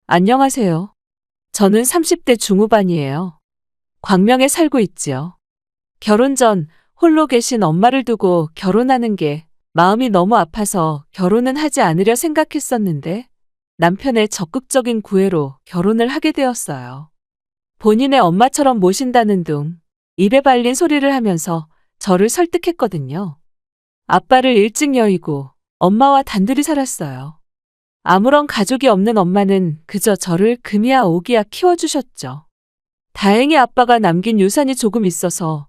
안녕하세요. 저는 30대 중후반이에요. 광명에 살고 있지요. 결혼 전 홀로 계신 엄마를 두고 결혼하는 게 마음이 너무 아파서 결혼은 하지 않으려 생각했었는데 남편의 적극적인 구애로 결혼을 하게 되었어요. 본인의 엄마처럼 모신다는 둥, 입에 발린 소리를 하면서 저를 설득했거든요. 아빠를 일찍 여의고 엄마와 단둘이 살았어요. 아무런 가족이 없는 엄마는 그저 저를 금이야 오기야 키워주셨죠. 다행히 아빠가 남긴 유산이 조금 있어서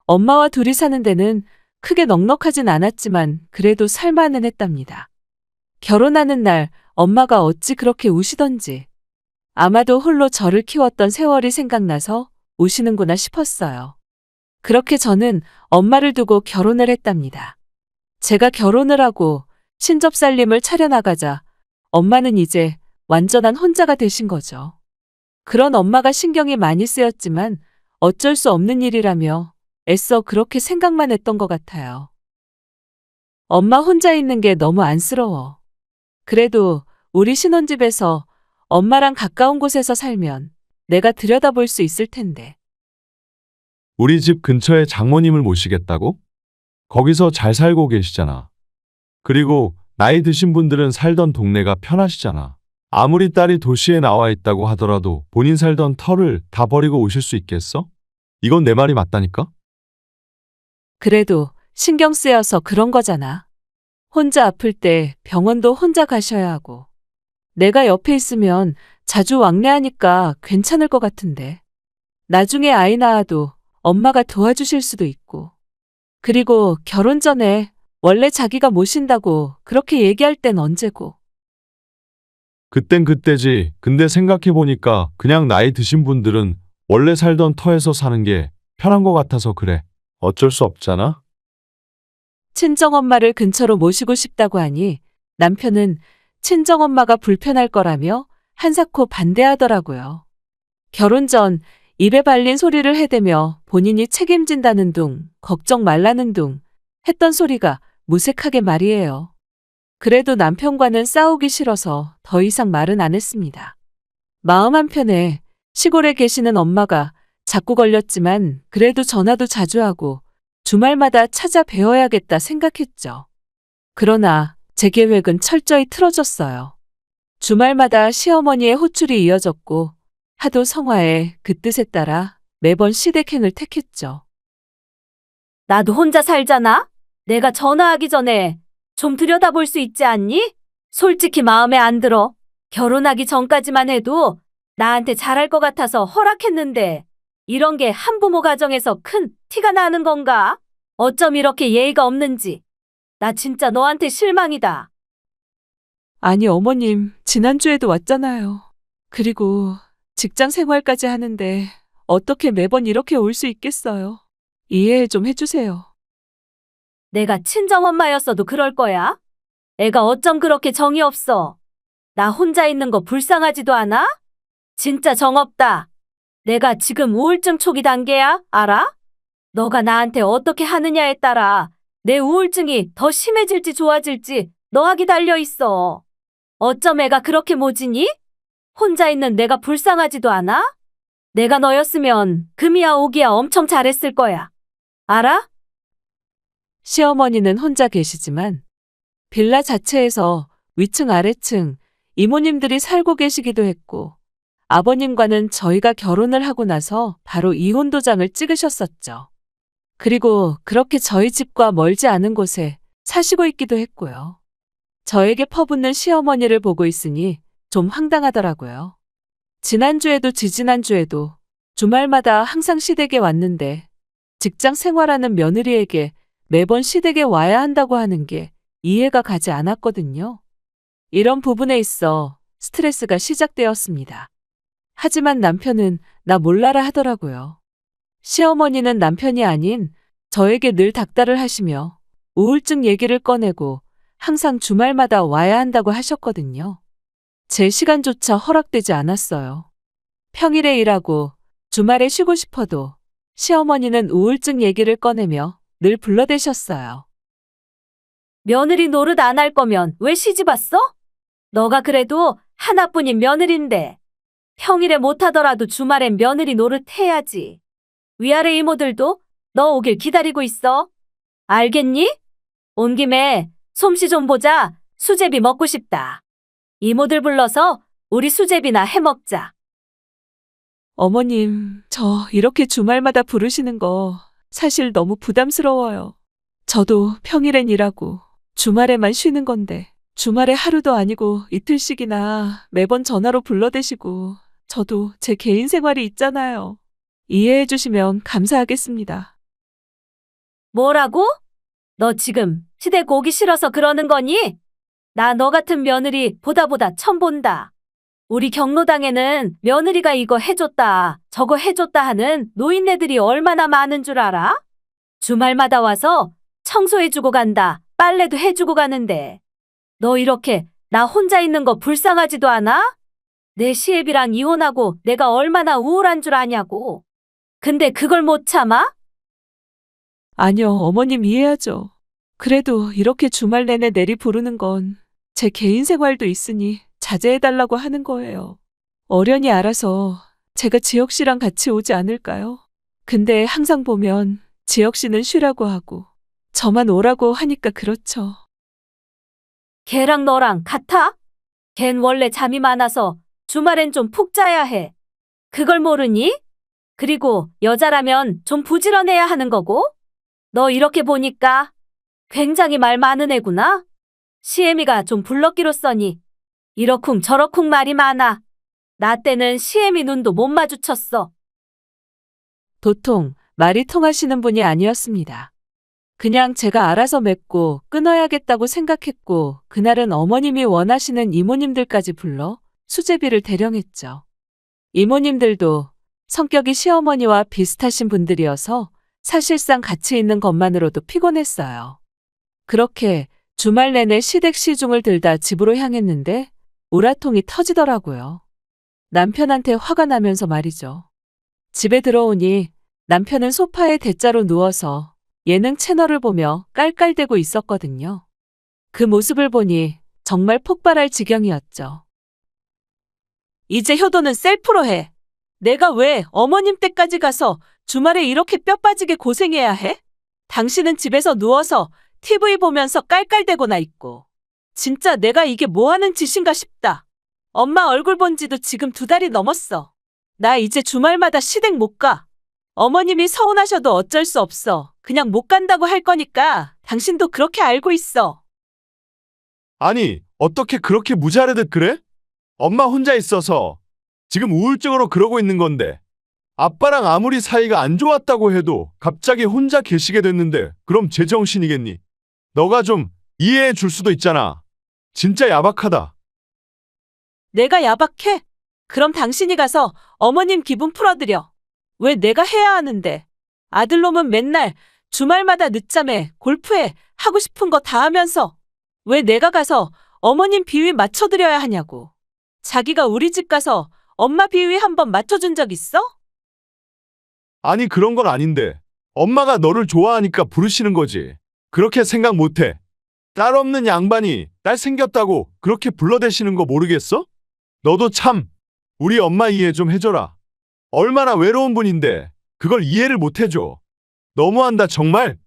엄마와 둘이 사는 데는 크게 넉넉하진 않았지만 그래도 살만은 했답니다. 결혼하는 날 엄마가 어찌 그렇게 우시던지 아마도 홀로 저를 키웠던 세월이 생각나서 우시는구나 싶었어요. 그렇게 저는 엄마를 두고 결혼을 했답니다. 제가 결혼을 하고 신접살림을 차려나가자 엄마는 이제 완전한 혼자가 되신 거죠. 그런 엄마가 신경이 많이 쓰였지만 어쩔 수 없는 일이라며 애써 그렇게 생각만 했던 것 같아요. 엄마 혼자 있는 게 너무 안쓰러워. 그래도 우리 신혼집에서 엄마랑 가까운 곳에서 살면 내가 들여다볼 수 있을 텐데. 우리 집 근처에 장모님을 모시겠다고? 거기서 잘 살고 계시잖아. 그리고 나이 드신 분들은 살던 동네가 편하시잖아. 아무리 딸이 도시에 나와 있다고 하더라도 본인 살던 터를 다 버리고 오실 수 있겠어? 이건 내 말이 맞다니까? 그래도 신경 쓰여서 그런 거잖아. 혼자 아플 때 병원도 혼자 가셔야 하고. 내가 옆에 있으면 자주 왕래하니까 괜찮을 것 같은데. 나중에 아이 낳아도 엄마가 도와주실 수도 있고. 그리고 결혼 전에 원래 자기가 모신다고 그렇게 얘기할 땐 언제고. 그땐 그때지. 근데 생각해보니까 그냥 나이 드신 분들은 원래 살던 터에서 사는 게 편한 것 같아서 그래. 어쩔 수 없잖아? 친정엄마를 근처로 모시고 싶다고 하니 남편은 친정엄마가 불편할 거라며 한사코 반대하더라고요. 결혼 전 입에 발린 소리를 해대며 본인이 책임진다는 둥, 걱정 말라는 둥 했던 소리가 무색하게 말이에요. 그래도 남편과는 싸우기 싫어서 더 이상 말은 안 했습니다. 마음 한편에 시골에 계시는 엄마가 자꾸 걸렸지만 그래도 전화도 자주 하고 주말마다 찾아뵈어야겠다 생각했죠. 그러나 제 계획은 철저히 틀어졌어요. 주말마다 시어머니의 호출이 이어졌고 하도 성화에 그 뜻에 따라 매번 시댁행을 택했죠. 나도 혼자 살잖아? 내가 전화하기 전에 좀 들여다볼 수 있지 않니? 솔직히 마음에 안 들어. 결혼하기 전까지만 해도 나한테 잘할 것 같아서 허락했는데 이런 게 한부모 가정에서 큰 티가 나는 건가? 어쩜 이렇게 예의가 없는지. 나 진짜 너한테 실망이다. 아니 어머님, 지난주에도 왔잖아요. 그리고 직장 생활까지 하는데 어떻게 매번 이렇게 올 수 있겠어요. 이해 좀 해주세요. 내가 친정엄마였어도 그럴 거야? 애가 어쩜 그렇게 정이 없어? 나 혼자 있는 거 불쌍하지도 않아? 진짜 정없다. 내가 지금 우울증 초기 단계야, 알아? 너가 나한테 어떻게 하느냐에 따라 내 우울증이 더 심해질지 좋아질지 너하기 달려 있어. 어쩜 애가 그렇게 모지니? 혼자 있는 내가 불쌍하지도 않아? 내가 너였으면 금이야 오기야 엄청 잘했을 거야. 알아? 시어머니는 혼자 계시지만 빌라 자체에서 위층 아래층 이모님들이 살고 계시기도 했고 아버님과는 저희가 결혼을 하고 나서 바로 이혼 도장을 찍으셨었죠. 그리고 그렇게 저희 집과 멀지 않은 곳에 사시고 있기도 했고요. 저에게 퍼붓는 시어머니를 보고 있으니 좀 황당하더라고요. 지난주에도 지지난주에도 주말마다 항상 시댁에 왔는데 직장 생활하는 며느리에게 매번 시댁에 와야 한다고 하는 게 이해가 가지 않았거든요. 이런 부분에 있어 스트레스가 시작되었습니다. 하지만 남편은 나 몰라라 하더라고요. 시어머니는 남편이 아닌 저에게 늘 닥달을 하시며 우울증 얘기를 꺼내고 항상 주말마다 와야 한다고 하셨거든요. 제 시간조차 허락되지 않았어요. 평일에 일하고 주말에 쉬고 싶어도 시어머니는 우울증 얘기를 꺼내며 늘 불러대셨어요. 며느리 노릇 안 할 거면 왜 시집 왔어? 너가 그래도 하나뿐인 며느리인데 평일에 못하더라도 주말엔 며느리 노릇 해야지. 위아래 이모들도 너 오길 기다리고 있어. 알겠니? 온 김에 솜씨 좀 보자. 수제비 먹고 싶다. 이모들 불러서 우리 수제비나 해 먹자. 어머님, 저 이렇게 주말마다 부르시는 거 사실 너무 부담스러워요. 저도 평일엔 일하고 주말에만 쉬는 건데 주말에 하루도 아니고 이틀씩이나 매번 전화로 불러대시고 저도 제 개인 생활이 있잖아요. 이해해 주시면 감사하겠습니다. 뭐라고? 너 지금 시댁 오기 싫어서 그러는 거니? 나 너 같은 며느리 보다 처음 본다. 우리 경로당에는 며느리가 이거 해줬다, 저거 해줬다 하는 노인네들이 얼마나 많은 줄 알아? 주말마다 와서 청소해주고 간다, 빨래도 해주고 가는데. 너 이렇게 나 혼자 있는 거 불쌍하지도 않아? 내 시애비랑 이혼하고 내가 얼마나 우울한 줄 아냐고. 근데 그걸 못 참아? 아니요, 어머님 이해하죠. 그래도 이렇게 주말 내내 내리 부르는 건 제 개인 생활도 있으니 자제해달라고 하는 거예요. 어련히 알아서 제가 지혁 씨랑 같이 오지 않을까요? 근데 항상 보면 지혁 씨는 쉬라고 하고 저만 오라고 하니까 그렇죠. 걔랑 너랑 같아? 걘 원래 잠이 많아서 주말엔 좀 푹 자야 해. 그걸 모르니? 그리고 여자라면 좀 부지런해야 하는 거고? 너 이렇게 보니까 굉장히 말 많은 애구나? 시애미가 좀 불렀기로 써니 이러쿵 저러쿵 말이 많아. 나 때는 시애미 눈도 못 마주쳤어. 도통 말이 통하시는 분이 아니었습니다. 그냥 제가 알아서 맺고 끊어야겠다고 생각했고 그날은 어머님이 원하시는 이모님들까지 불러 수제비를 대령했죠. 이모님들도 성격이 시어머니와 비슷하신 분들이어서 사실상 같이 있는 것만으로도 피곤했어요. 그렇게 주말 내내 시댁 시중을 들다 집으로 향했는데 우라통이 터지더라고요. 남편한테 화가 나면서 말이죠. 집에 들어오니 남편은 소파에 대자로 누워서 예능 채널을 보며 깔깔대고 있었거든요. 그 모습을 보니 정말 폭발할 지경이었죠. 이제 효도는 셀프로 해. 내가 왜 어머님 댁까지 가서 주말에 이렇게 뼈 빠지게 고생해야 해? 당신은 집에서 누워서 TV 보면서 깔깔대고나 있고. 진짜 내가 이게 뭐 하는 짓인가 싶다. 엄마 얼굴 본 지도 지금 2달이 넘었어. 나 이제 주말마다 시댁 못 가. 어머님이 서운하셔도 어쩔 수 없어. 그냥 못 간다고 할 거니까 당신도 그렇게 알고 있어. 아니, 어떻게 그렇게 무자르듯 그래? 엄마 혼자 있어서 지금 우울증으로 그러고 있는 건데. 아빠랑 아무리 사이가 안 좋았다고 해도 갑자기 혼자 계시게 됐는데 그럼 제정신이겠니? 너가 좀 이해해 줄 수도 있잖아. 진짜 야박하다. 내가 야박해? 그럼 당신이 가서 어머님 기분 풀어드려. 왜 내가 해야 하는데? 아들놈은 맨날 주말마다 늦잠에 골프해 하고 싶은 거 다 하면서 왜 내가 가서 어머님 비위 맞춰드려야 하냐고. 자기가 우리 집 가서 엄마 비위 한번 맞춰준 적 있어? 아니 그런 건 아닌데. 엄마가 너를 좋아하니까 부르시는 거지. 그렇게 생각 못해. 딸 없는 양반이 딸 생겼다고 그렇게 불러대시는 거 모르겠어? 너도 참 우리 엄마 이해 좀 해줘라. 얼마나 외로운 분인데 그걸 이해를 못 해줘. 너무한다 정말.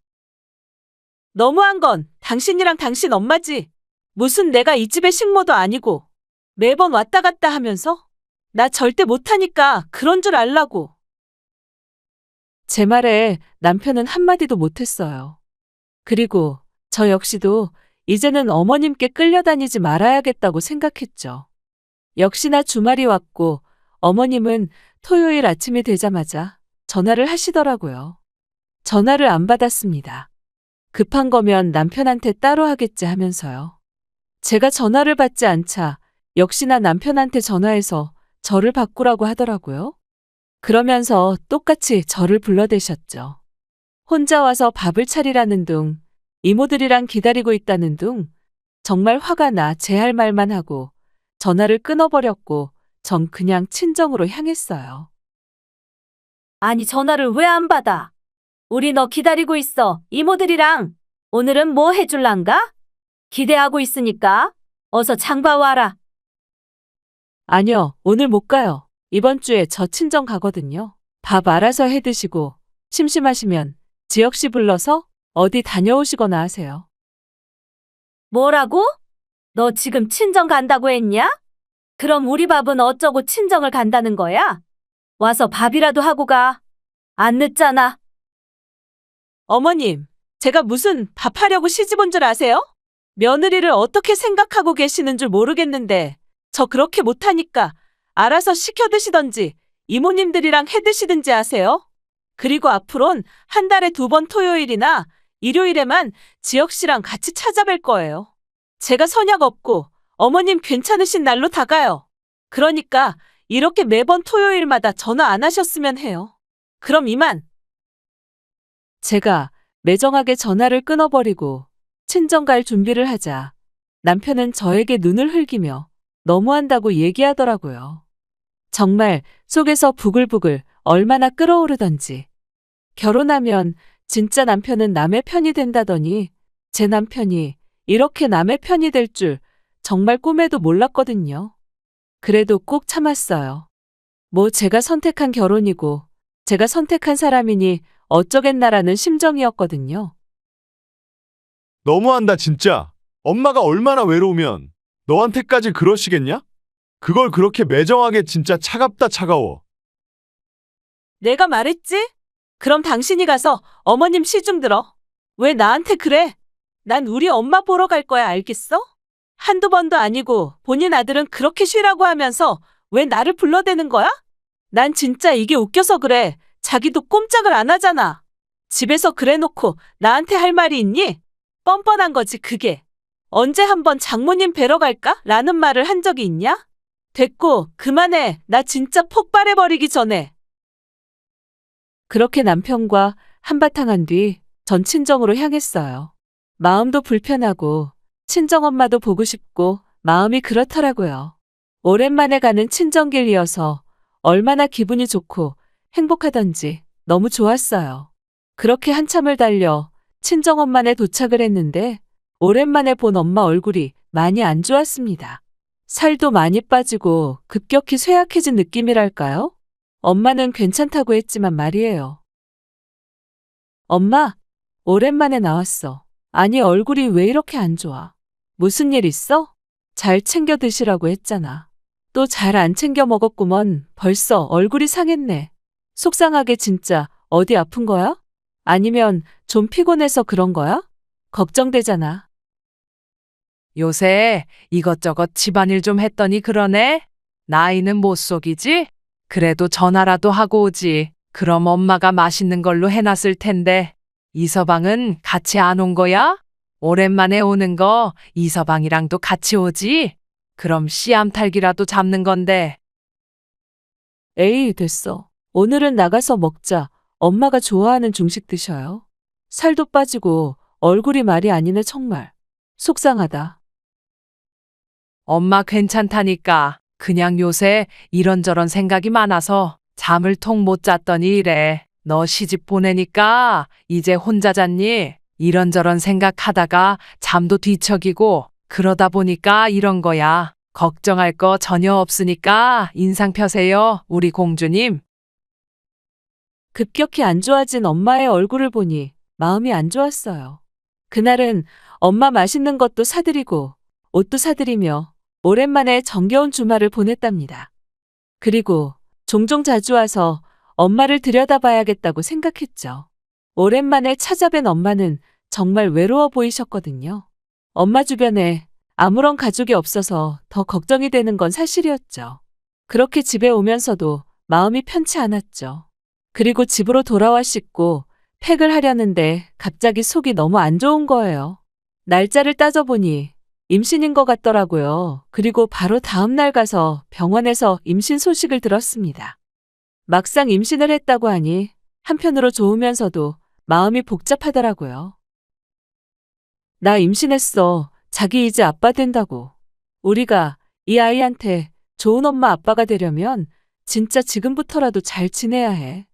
너무한 건 당신이랑 당신 엄마지. 무슨 내가 이 집의 식모도 아니고 매번 왔다 갔다 하면서 나 절대 못하니까 그런 줄 알라고. 제 말에 남편은 한마디도 못했어요. 그리고 저 역시도 이제는 어머님께 끌려다니지 말아야겠다고 생각했죠. 역시나 주말이 왔고 어머님은 토요일 아침이 되자마자 전화를 하시더라고요. 전화를 안 받았습니다. 급한 거면 남편한테 따로 하겠지 하면서요. 제가 전화를 받지 않자 역시나 남편한테 전화해서 저를 바꾸라고 하더라고요. 그러면서 똑같이 저를 불러대셨죠. 혼자 와서 밥을 차리라는 둥, 이모들이랑 기다리고 있다는 둥, 정말 화가 나 제 할 말만 하고 전화를 끊어버렸고 전 그냥 친정으로 향했어요. 아니 전화를 왜 안 받아? 우리 너 기다리고 있어. 이모들이랑. 오늘은 뭐 해줄란가? 기대하고 있으니까. 어서 장봐 와라. 아니요, 오늘 못 가요. 이번 주에 저 친정 가거든요. 밥 알아서 해 드시고, 심심하시면 지혁 씨 불러서 어디 다녀오시거나 하세요. 뭐라고? 너 지금 친정 간다고 했냐? 그럼 우리 밥은 어쩌고 친정을 간다는 거야? 와서 밥이라도 하고 가. 안 늦잖아. 어머님, 제가 무슨 밥 하려고 시집 온 줄 아세요? 며느리를 어떻게 생각하고 계시는 줄 모르겠는데, 저 그렇게 못하니까 알아서 시켜 드시던지 이모님들이랑 해 드시든지 하세요. 그리고 앞으론 한 달에 2번 토요일이나 일요일에만 지혁 씨랑 같이 찾아뵐 거예요. 제가 선약 없고 어머님 괜찮으신 날로 다 가요. 그러니까 이렇게 매번 토요일마다 전화 안 하셨으면 해요. 그럼 이만. 제가 매정하게 전화를 끊어버리고 친정 갈 준비를 하자 남편은 저에게 눈을 흘기며 너무한다고 얘기하더라고요. 정말 속에서 부글부글 얼마나 끓어오르던지. 결혼하면 진짜 남편은 남의 편이 된다더니 제 남편이 이렇게 남의 편이 될 줄 정말 꿈에도 몰랐거든요. 그래도 꼭 참았어요. 뭐 제가 선택한 결혼이고 제가 선택한 사람이니 어쩌겠나라는 심정이었거든요. 너무한다, 진짜. 엄마가 얼마나 외로우면 너한테까지 그러시겠냐? 그걸 그렇게 매정하게 진짜 차갑다, 차가워. 내가 말했지? 그럼 당신이 가서 어머님 시중 들어. 왜 나한테 그래? 난 우리 엄마 보러 갈 거야, 알겠어? 한두 번도 아니고 본인 아들은 그렇게 쉬라고 하면서 왜 나를 불러대는 거야? 난 진짜 이게 웃겨서 그래. 자기도 꼼짝을 안 하잖아. 집에서 그래 놓고 나한테 할 말이 있니? 뻔뻔한 거지, 그게. 언제 한번 장모님 뵈러 갈까? 라는 말을 한 적이 있냐? 됐고, 그만해. 나 진짜 폭발해버리기 전에. 그렇게 남편과 한바탕 한 뒤 전 친정으로 향했어요. 마음도 불편하고 친정엄마도 보고 싶고 마음이 그렇더라고요. 오랜만에 가는 친정길이어서 얼마나 기분이 좋고 행복하던지 너무 좋았어요. 그렇게 한참을 달려 친정엄마네 도착을 했는데 오랜만에 본 엄마 얼굴이 많이 안 좋았습니다. 살도 많이 빠지고 급격히 쇠약해진 느낌이랄까요? 엄마는 괜찮다고 했지만 말이에요. 엄마, 오랜만에 나왔어. 아니, 얼굴이 왜 이렇게 안 좋아? 무슨 일 있어? 잘 챙겨 드시라고 했잖아. 또 잘 안 챙겨 먹었구먼. 벌써 얼굴이 상했네. 속상하게 진짜 어디 아픈 거야? 아니면 좀 피곤해서 그런 거야? 걱정되잖아. 요새 이것저것 집안일 좀 했더니 그러네? 나이는 못 속이지? 그래도 전화라도 하고 오지. 그럼 엄마가 맛있는 걸로 해놨을 텐데. 이서방은 같이 안 온 거야? 오랜만에 오는 거 이서방이랑도 같이 오지? 그럼 씨암탉이라도 잡는 건데. 에이, 됐어. 오늘은 나가서 먹자. 엄마가 좋아하는 중식 드셔요. 살도 빠지고 얼굴이 말이 아니네, 정말. 속상하다. 엄마 괜찮다니까. 그냥 요새 이런저런 생각이 많아서 잠을 통 못 잤더니 이래. 너 시집 보내니까 이제 혼자 잤니? 이런저런 생각하다가 잠도 뒤척이고 그러다 보니까 이런 거야. 걱정할 거 전혀 없으니까 인상 펴세요, 우리 공주님. 급격히 안 좋아진 엄마의 얼굴을 보니 마음이 안 좋았어요. 그날은 엄마 맛있는 것도 사드리고 옷도 사드리며 오랜만에 정겨운 주말을 보냈답니다. 그리고 종종 자주 와서 엄마를 들여다봐야겠다고 생각했죠. 오랜만에 찾아뵌 엄마는 정말 외로워 보이셨거든요. 엄마 주변에 아무런 가족이 없어서 더 걱정이 되는 건 사실이었죠. 그렇게 집에 오면서도 마음이 편치 않았죠. 그리고 집으로 돌아와 씻고 팩을 하려는데 갑자기 속이 너무 안 좋은 거예요. 날짜를 따져보니 임신인 것 같더라고요. 그리고 바로 다음 날 가서 병원에서 임신 소식을 들었습니다. 막상 임신을 했다고 하니 한편으로 좋으면서도 마음이 복잡하더라고요. 나 임신했어. 자기 이제 아빠 된다고. 우리가 이 아이한테 좋은 엄마 아빠가 되려면 진짜 지금부터라도 잘 지내야 해.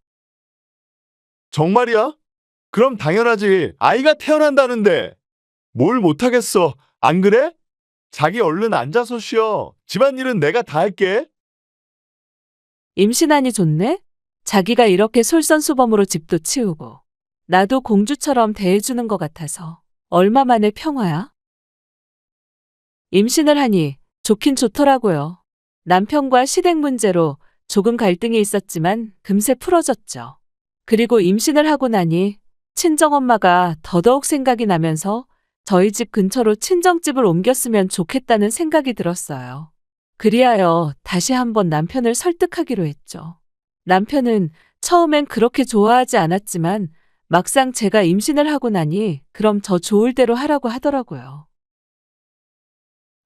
정말이야? 그럼 당연하지. 아이가 태어난다는데. 뭘 못하겠어. 안 그래? 자기 얼른 앉아서 쉬어. 집안일은 내가 다 할게. 임신하니 좋네? 자기가 이렇게 솔선수범으로 집도 치우고 나도 공주처럼 대해주는 것 같아서 얼마만의 평화야? 임신을 하니 좋긴 좋더라고요. 남편과 시댁 문제로 조금 갈등이 있었지만 금세 풀어졌죠. 그리고 임신을 하고 나니 친정엄마가 더더욱 생각이 나면서 저희 집 근처로 친정집을 옮겼으면 좋겠다는 생각이 들었어요. 그리하여 다시 한번 남편을 설득하기로 했죠. 남편은 처음엔 그렇게 좋아하지 않았지만 막상 제가 임신을 하고 나니 그럼 저 좋을 대로 하라고 하더라고요.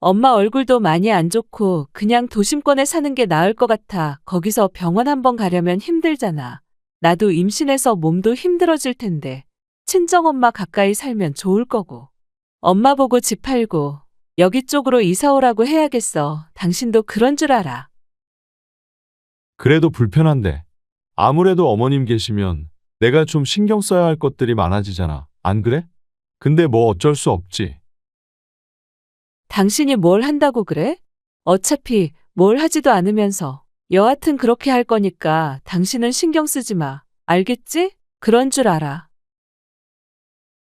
엄마 얼굴도 많이 안 좋고 그냥 도심권에 사는 게 나을 것 같아. 거기서 병원 한번 가려면 힘들잖아. 나도 임신해서 몸도 힘들어질 텐데 친정엄마 가까이 살면 좋을 거고. 엄마 보고 집 팔고 여기 쪽으로 이사 오라고 해야겠어. 당신도 그런 줄 알아. 그래도 불편한데. 아무래도 어머님 계시면 내가 좀 신경 써야 할 것들이 많아지잖아. 안 그래? 근데 뭐 어쩔 수 없지. 당신이 뭘 한다고 그래? 어차피 뭘 하지도 않으면서. 여하튼 그렇게 할 거니까 당신은 신경 쓰지 마. 알겠지? 그런 줄 알아.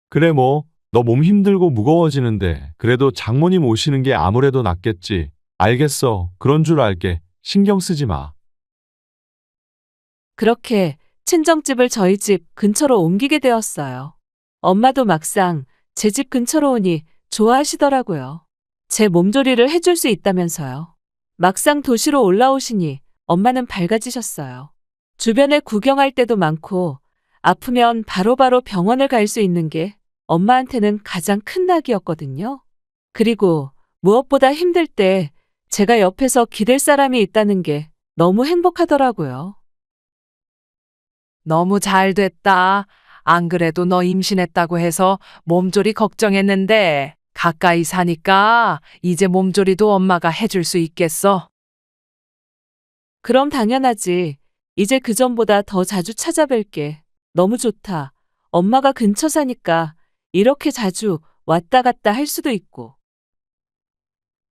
그래 뭐, 너 몸 힘들고 무거워지는데 그래도 장모님 오시는 게 아무래도 낫겠지. 알겠어. 그런 줄 알게. 신경 쓰지 마. 그렇게 친정집을 저희 집 근처로 옮기게 되었어요. 엄마도 막상 제 집 근처로 오니 좋아하시더라고요. 제 몸조리를 해줄 수 있다면서요. 막상 도시로 올라오시니 엄마는 밝아지셨어요. 주변에 구경할 때도 많고 아프면 바로바로 병원을 갈 수 있는 게 엄마한테는 가장 큰 낙이었거든요. 그리고 무엇보다 힘들 때 제가 옆에서 기댈 사람이 있다는 게 너무 행복하더라고요. 너무 잘 됐다. 안 그래도 너 임신했다고 해서 몸조리 걱정했는데 가까이 사니까 이제 몸조리도 엄마가 해줄 수 있겠어. 그럼 당연하지. 이제 그전보다 더 자주 찾아뵐게. 너무 좋다. 엄마가 근처 사니까 이렇게 자주 왔다 갔다 할 수도 있고.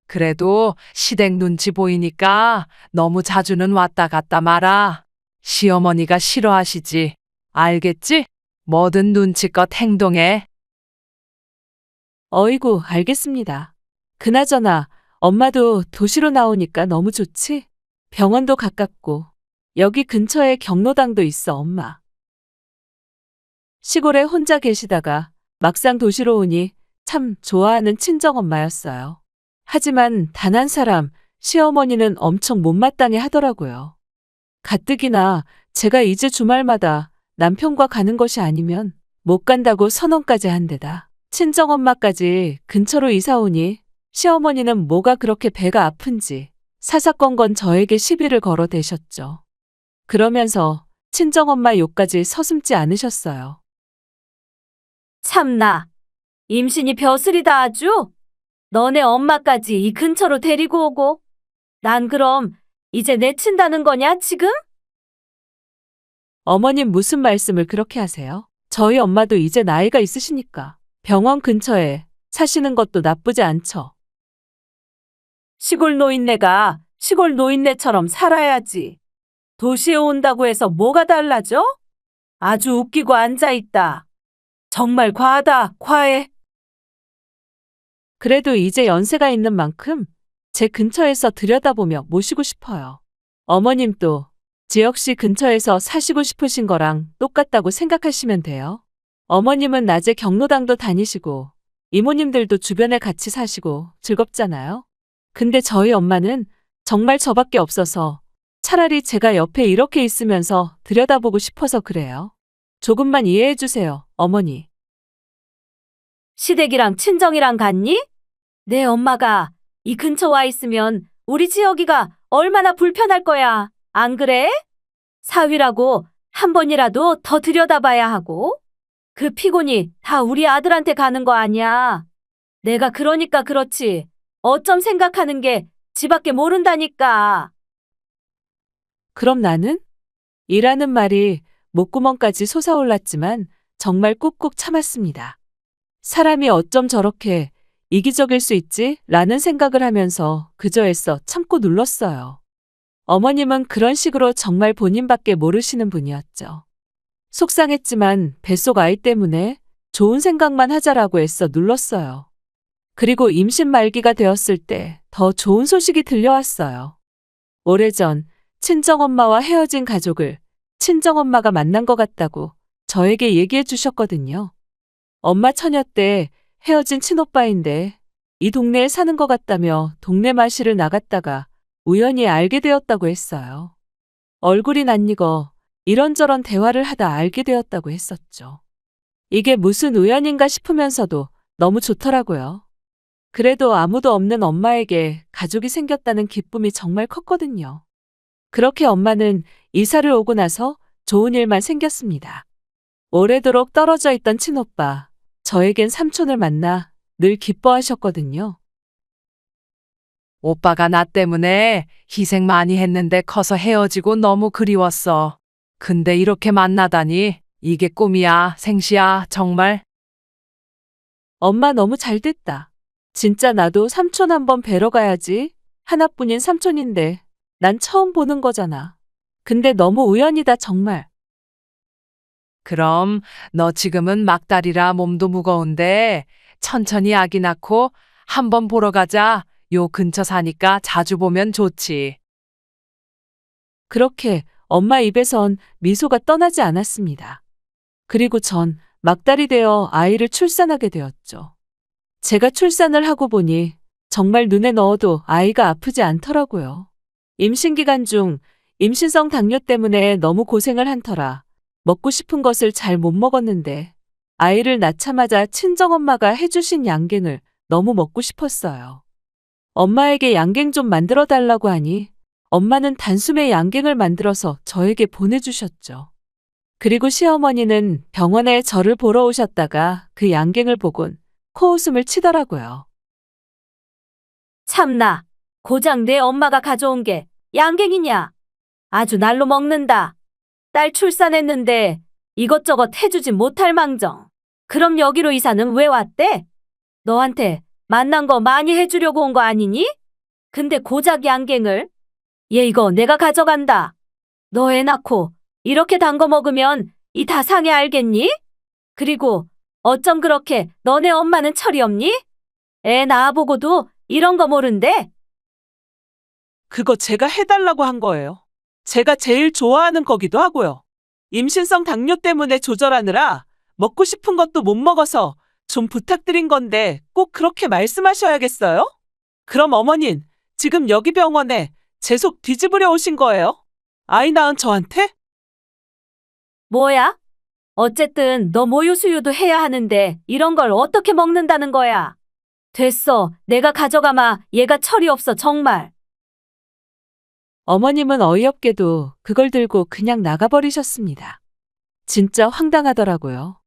그래도 시댁 눈치 보이니까 너무 자주는 왔다 갔다 마라. 시어머니가 싫어하시지. 알겠지? 뭐든 눈치껏 행동해. 어이구, 알겠습니다. 그나저나 엄마도 도시로 나오니까 너무 좋지? 병원도 가깝고 여기 근처에 경로당도 있어, 엄마. 시골에 혼자 계시다가 막상 도시로 오니 참 좋아하는 친정엄마였어요. 하지만 단 한 사람, 시어머니는 엄청 못마땅해 하더라고요. 가뜩이나 제가 이제 주말마다 남편과 가는 것이 아니면 못 간다고 선언까지 한 데다 친정엄마까지 근처로 이사 오니 시어머니는 뭐가 그렇게 배가 아픈지 사사건건 저에게 시비를 걸어 대셨죠. 그러면서 친정엄마 욕까지 서슴지 않으셨어요. 참나. 임신이 벼슬이다 아주. 너네 엄마까지 이 근처로 데리고 오고. 난 그럼 이제 내친다는 거냐 지금? 어머님 무슨 말씀을 그렇게 하세요? 저희 엄마도 이제 나이가 있으시니까 병원 근처에 사시는 것도 나쁘지 않죠. 시골 노인네가 시골 노인네처럼 살아야지. 도시에 온다고 해서 뭐가 달라져? 아주 웃기고 앉아있다. 정말 과하다, 과해. 그래도 이제 연세가 있는 만큼 제 근처에서 들여다보며 모시고 싶어요. 어머님도 지역시 근처에서 사시고 싶으신 거랑 똑같다고 생각하시면 돼요. 어머님은 낮에 경로당도 다니시고 이모님들도 주변에 같이 사시고 즐겁잖아요. 근데 저희 엄마는 정말 저밖에 없어서 차라리 제가 옆에 이렇게 있으면서 들여다보고 싶어서 그래요. 조금만 이해해 주세요, 어머니. 시댁이랑 친정이랑 같니? 내 엄마가 이 근처 와 있으면 우리 지역이가 얼마나 불편할 거야. 안 그래? 사위라고 한 번이라도 더 들여다봐야 하고. 그 피곤이 다 우리 아들한테 가는 거 아니야. 내가 그러니까 그렇지. 어쩜 생각하는 게 지밖에 모른다니까. 그럼 나는? 이라는 말이 목구멍까지 솟아올랐지만 정말 꾹꾹 참았습니다. 사람이 어쩜 저렇게 이기적일 수 있지? 라는 생각을 하면서 그저 애써 참고 눌렀어요. 어머님은 그런 식으로 정말 본인밖에 모르시는 분이었죠. 속상했지만 뱃속 아이 때문에 좋은 생각만 하자라고 애써 눌렀어요. 그리고 임신 말기가 되었을 때 더 좋은 소식이 들려왔어요. 오래전 친정엄마와 헤어진 가족을 친정엄마가 만난 것 같다고 저에게 얘기해 주셨거든요. 엄마 처녀 때 헤어진 친오빠인데 이 동네에 사는 것 같다며 동네 마실을 나갔다가 우연히 알게 되었다고 했어요. 얼굴이 낯익어 이런저런 대화를 하다 알게 되었다고 했었죠. 이게 무슨 우연인가 싶으면서도 너무 좋더라고요. 그래도 아무도 없는 엄마에게 가족이 생겼다는 기쁨이 정말 컸거든요. 그렇게 엄마는 이사를 오고 나서 좋은 일만 생겼습니다. 오래도록 떨어져 있던 친오빠, 저에겐 삼촌을 만나 늘 기뻐하셨거든요. 오빠가 나 때문에 희생 많이 했는데 커서 헤어지고 너무 그리웠어. 근데 이렇게 만나다니 이게 꿈이야, 생시야, 정말. 엄마 너무 잘 됐다. 진짜 나도 삼촌 한번 뵈러 가야지. 하나뿐인 삼촌인데 난 처음 보는 거잖아. 근데 너무 우연이다 정말. 그럼 너 지금은 막달이라 몸도 무거운데 천천히 아기 낳고 한번 보러 가자. 요 근처 사니까 자주 보면 좋지. 그렇게 엄마 입에선 미소가 떠나지 않았습니다. 그리고 전 막달이 되어 아이를 출산하게 되었죠. 제가 출산을 하고 보니 정말 눈에 넣어도 아이가 아프지 않더라고요. 임신 기간 중 임신성 당뇨 때문에 너무 고생을 한 터라 먹고 싶은 것을 잘 못 먹었는데 아이를 낳자마자 친정엄마가 해주신 양갱을 너무 먹고 싶었어요. 엄마에게 양갱 좀 만들어 달라고 하니 엄마는 단숨에 양갱을 만들어서 저에게 보내주셨죠. 그리고 시어머니는 병원에 저를 보러 오셨다가 그 양갱을 보곤 코웃음을 치더라고요. 참나, 고작 내 엄마가 가져온 게 양갱이냐? 아주 날로 먹는다. 딸 출산했는데 이것저것 해주지 못할 망정. 그럼 여기로 이사는 왜 왔대? 너한테 만난 거 많이 해주려고 온 거 아니니? 근데 고작 양갱을? 얘 이거 내가 가져간다. 너 애 낳고 이렇게 단 거 먹으면 이 다 상해 알겠니? 그리고 어쩜 그렇게 너네 엄마는 철이 없니? 애 낳아보고도 이런 거 모른대? 그거 제가 해달라고 한 거예요. 제가 제일 좋아하는 거기도 하고요. 임신성 당뇨 때문에 조절하느라 먹고 싶은 것도 못 먹어서 좀 부탁드린 건데 꼭 그렇게 말씀하셔야겠어요? 그럼 어머닌, 지금 여기 병원에 제 속 뒤집으려 오신 거예요? 아이 낳은 저한테? 뭐야? 어쨌든 너 모유 수유도 해야 하는데 이런 걸 어떻게 먹는다는 거야? 됐어. 내가 가져가마. 얘가 철이 없어 정말. 어머님은 어이없게도 그걸 들고 그냥 나가버리셨습니다. 진짜 황당하더라고요.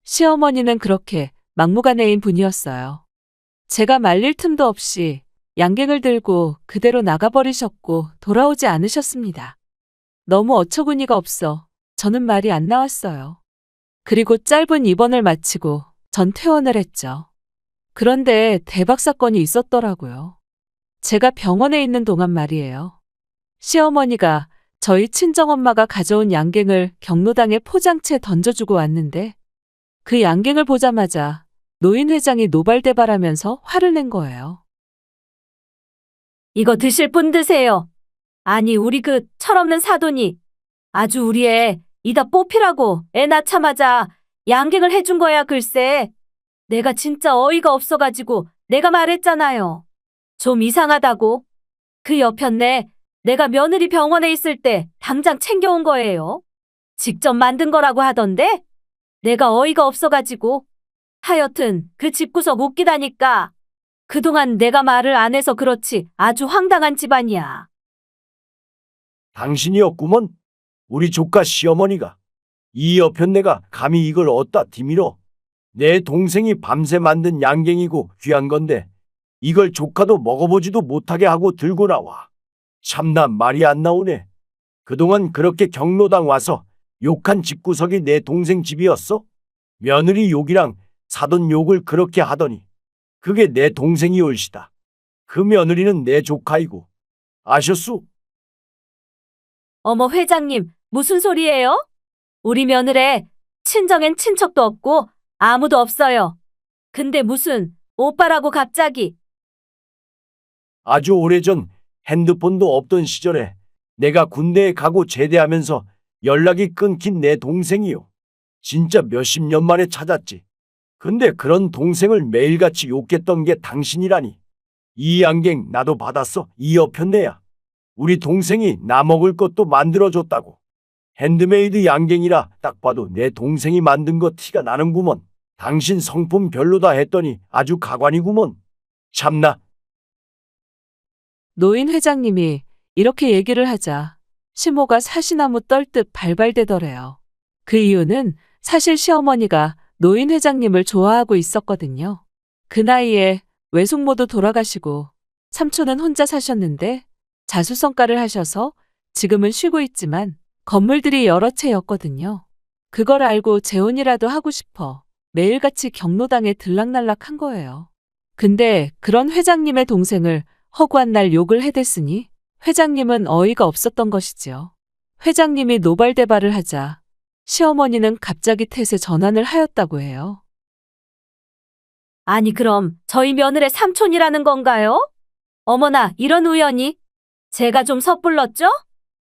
시어머니는 그렇게 막무가내인 분이었어요. 제가 말릴 틈도 없이 양갱을 들고 그대로 나가버리셨고 돌아오지 않으셨습니다. 너무 어처구니가 없어 저는 말이 안 나왔어요. 그리고 짧은 입원을 마치고 전 퇴원을 했죠. 그런데 대박 사건이 있었더라고요. 제가 병원에 있는 동안 말이에요. 시어머니가 저희 친정엄마가 가져온 양갱을 경로당에 포장채 던져주고 왔는데 그 양갱을 보자마자 노인 회장이 노발대발하면서 화를 낸 거예요. 이거 드실 분 드세요. 아니 우리 그 철없는 사돈이 아주 우리 애 이다 뽑히라고 애 낳자마자 양갱을 해준 거야 글쎄. 내가 진짜 어이가 없어가지고 내가 말했잖아요. 좀 이상하다고. 그 여편네 내가 며느리 병원에 있을 때 당장 챙겨온 거예요. 직접 만든 거라고 하던데 내가 어이가 없어가지고. 하여튼 그 집구석 웃기다니까. 그동안 내가 말을 안 해서 그렇지 아주 황당한 집안이야. 당신이었구먼. 우리 조카 시어머니가. 이 여편네가 감히 이걸 어디다 디밀어. 내 동생이 밤새 만든 양갱이고 귀한 건데 이걸 조카도 먹어보지도 못하게 하고 들고 나와. 참나 말이 안 나오네. 그동안 그렇게 경로당 와서 욕한 집구석이 내 동생 집이었어? 며느리 욕이랑 사돈 욕을 그렇게 하더니 그게 내 동생이 올시다. 그 며느리는 내 조카이고. 아셨수? 어머 회장님, 무슨 소리예요? 우리 며느리 친정엔 친척도 없고 아무도 없어요. 근데 무슨 오빠라고 갑자기. 아주 오래전 핸드폰도 없던 시절에 내가 군대에 가고 제대하면서 연락이 끊긴 내 동생이요. 진짜 몇십 년 만에 찾았지. 근데 그런 동생을 매일같이 욕했던 게 당신이라니. 이 안경 나도 받았어. 이 여편네야. 우리 동생이 나 먹을 것도 만들어줬다고. 핸드메이드 양갱이라 딱 봐도 내 동생이 만든 거 티가 나는구먼. 당신 성품 별로다 했더니 아주 가관이구먼. 참나. 노인 회장님이 이렇게 얘기를 하자 시모가 사시나무 떨듯 발발대더래요. 그 이유는 사실 시어머니가 노인 회장님을 좋아하고 있었거든요. 그 나이에 외숙모도 돌아가시고 삼촌은 혼자 사셨는데 자수성가를 하셔서 지금은 쉬고 있지만 건물들이 여러 채였거든요. 그걸 알고 재혼이라도 하고 싶어 매일같이 경로당에 들락날락한 거예요. 근데 그런 회장님의 동생을 허구한 날 욕을 해댔으니 회장님은 어이가 없었던 것이지요. 회장님이 노발대발을 하자 시어머니는 갑자기 탓에 전환을 하였다고 해요. 아니 그럼 저희 며느리 삼촌이라는 건가요? 어머나 이런 우연이. 제가 좀 섣불렀죠?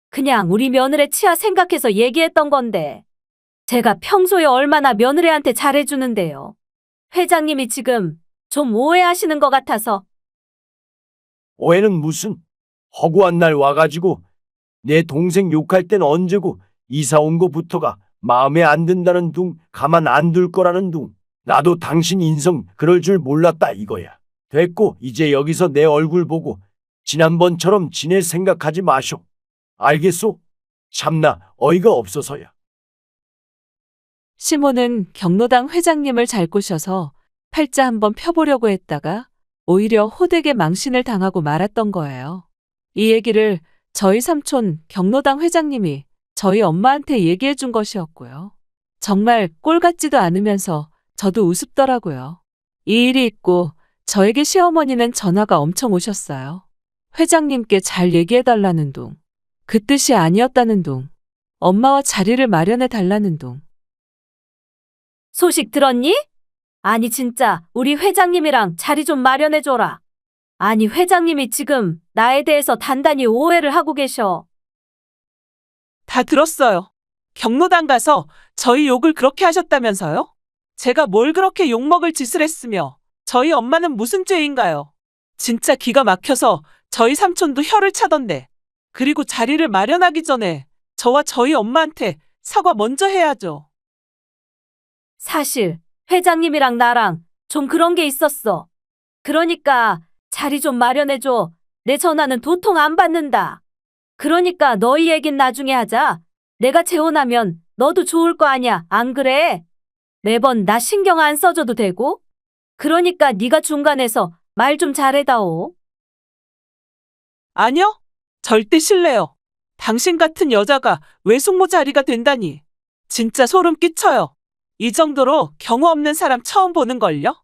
그냥 우리 며느리 치아 생각해서 얘기했던 건데. 제가 평소에 얼마나 며느리한테 잘해주는데요. 회장님이 지금 좀 오해하시는 것 같아서. 오해는 무슨. 허구한 날 와가지고 내 동생 욕할 땐 언제고 이사 온 거부터가 마음에 안 든다는 둥, 가만 안 둘 거라는 둥. 나도 당신 인성 그럴 줄 몰랐다 이거야. 됐고 이제 여기서 내 얼굴 보고 지난번처럼 지낼 생각하지 마쇼. 알겠소? 참나 어이가 없어서야. 시모는 경로당 회장님을 잘 꼬셔서 팔자 한번 펴보려고 했다가 오히려 호되게 망신을 당하고 말았던 거예요. 이 얘기를 저희 삼촌 경로당 회장님이 저희 엄마한테 얘기해 준 것이었고요. 정말 꼴 같지도 않으면서 저도 우습더라고요. 이 일이 있고 저에게 시어머니는 전화가 엄청 오셨어요. 회장님께 잘 얘기해 달라는 둥. 그 뜻이 아니었다는 둥. 엄마와 자리를 마련해 달라는 둥. 소식 들었니? 아니 진짜 우리 회장님이랑 자리 좀 마련해줘라. 아니 회장님이 지금 나에 대해서 단단히 오해를 하고 계셔. 다 들었어요. 경로당 가서 저희 욕을 그렇게 하셨다면서요? 제가 뭘 그렇게 욕먹을 짓을 했으며 저희 엄마는 무슨 죄인가요? 진짜 기가 막혀서 저희 삼촌도 혀를 차던데. 그리고 자리를 마련하기 전에 저와 저희 엄마한테 사과 먼저 해야죠. 사실 회장님이랑 나랑 좀 그런 게 있었어. 그러니까 자리 좀 마련해줘. 내 전화는 도통 안 받는다. 그러니까 너희 얘긴 나중에 하자. 내가 재혼하면 너도 좋을 거 아냐, 안 그래? 매번 나 신경 안 써줘도 되고? 그러니까 네가 중간에서 말 좀 잘해다오. 아니요. 절대 실례요. 당신 같은 여자가 외숙모 자리가 된다니. 진짜 소름 끼쳐요. 이 정도로 경우 없는 사람 처음 보는걸요?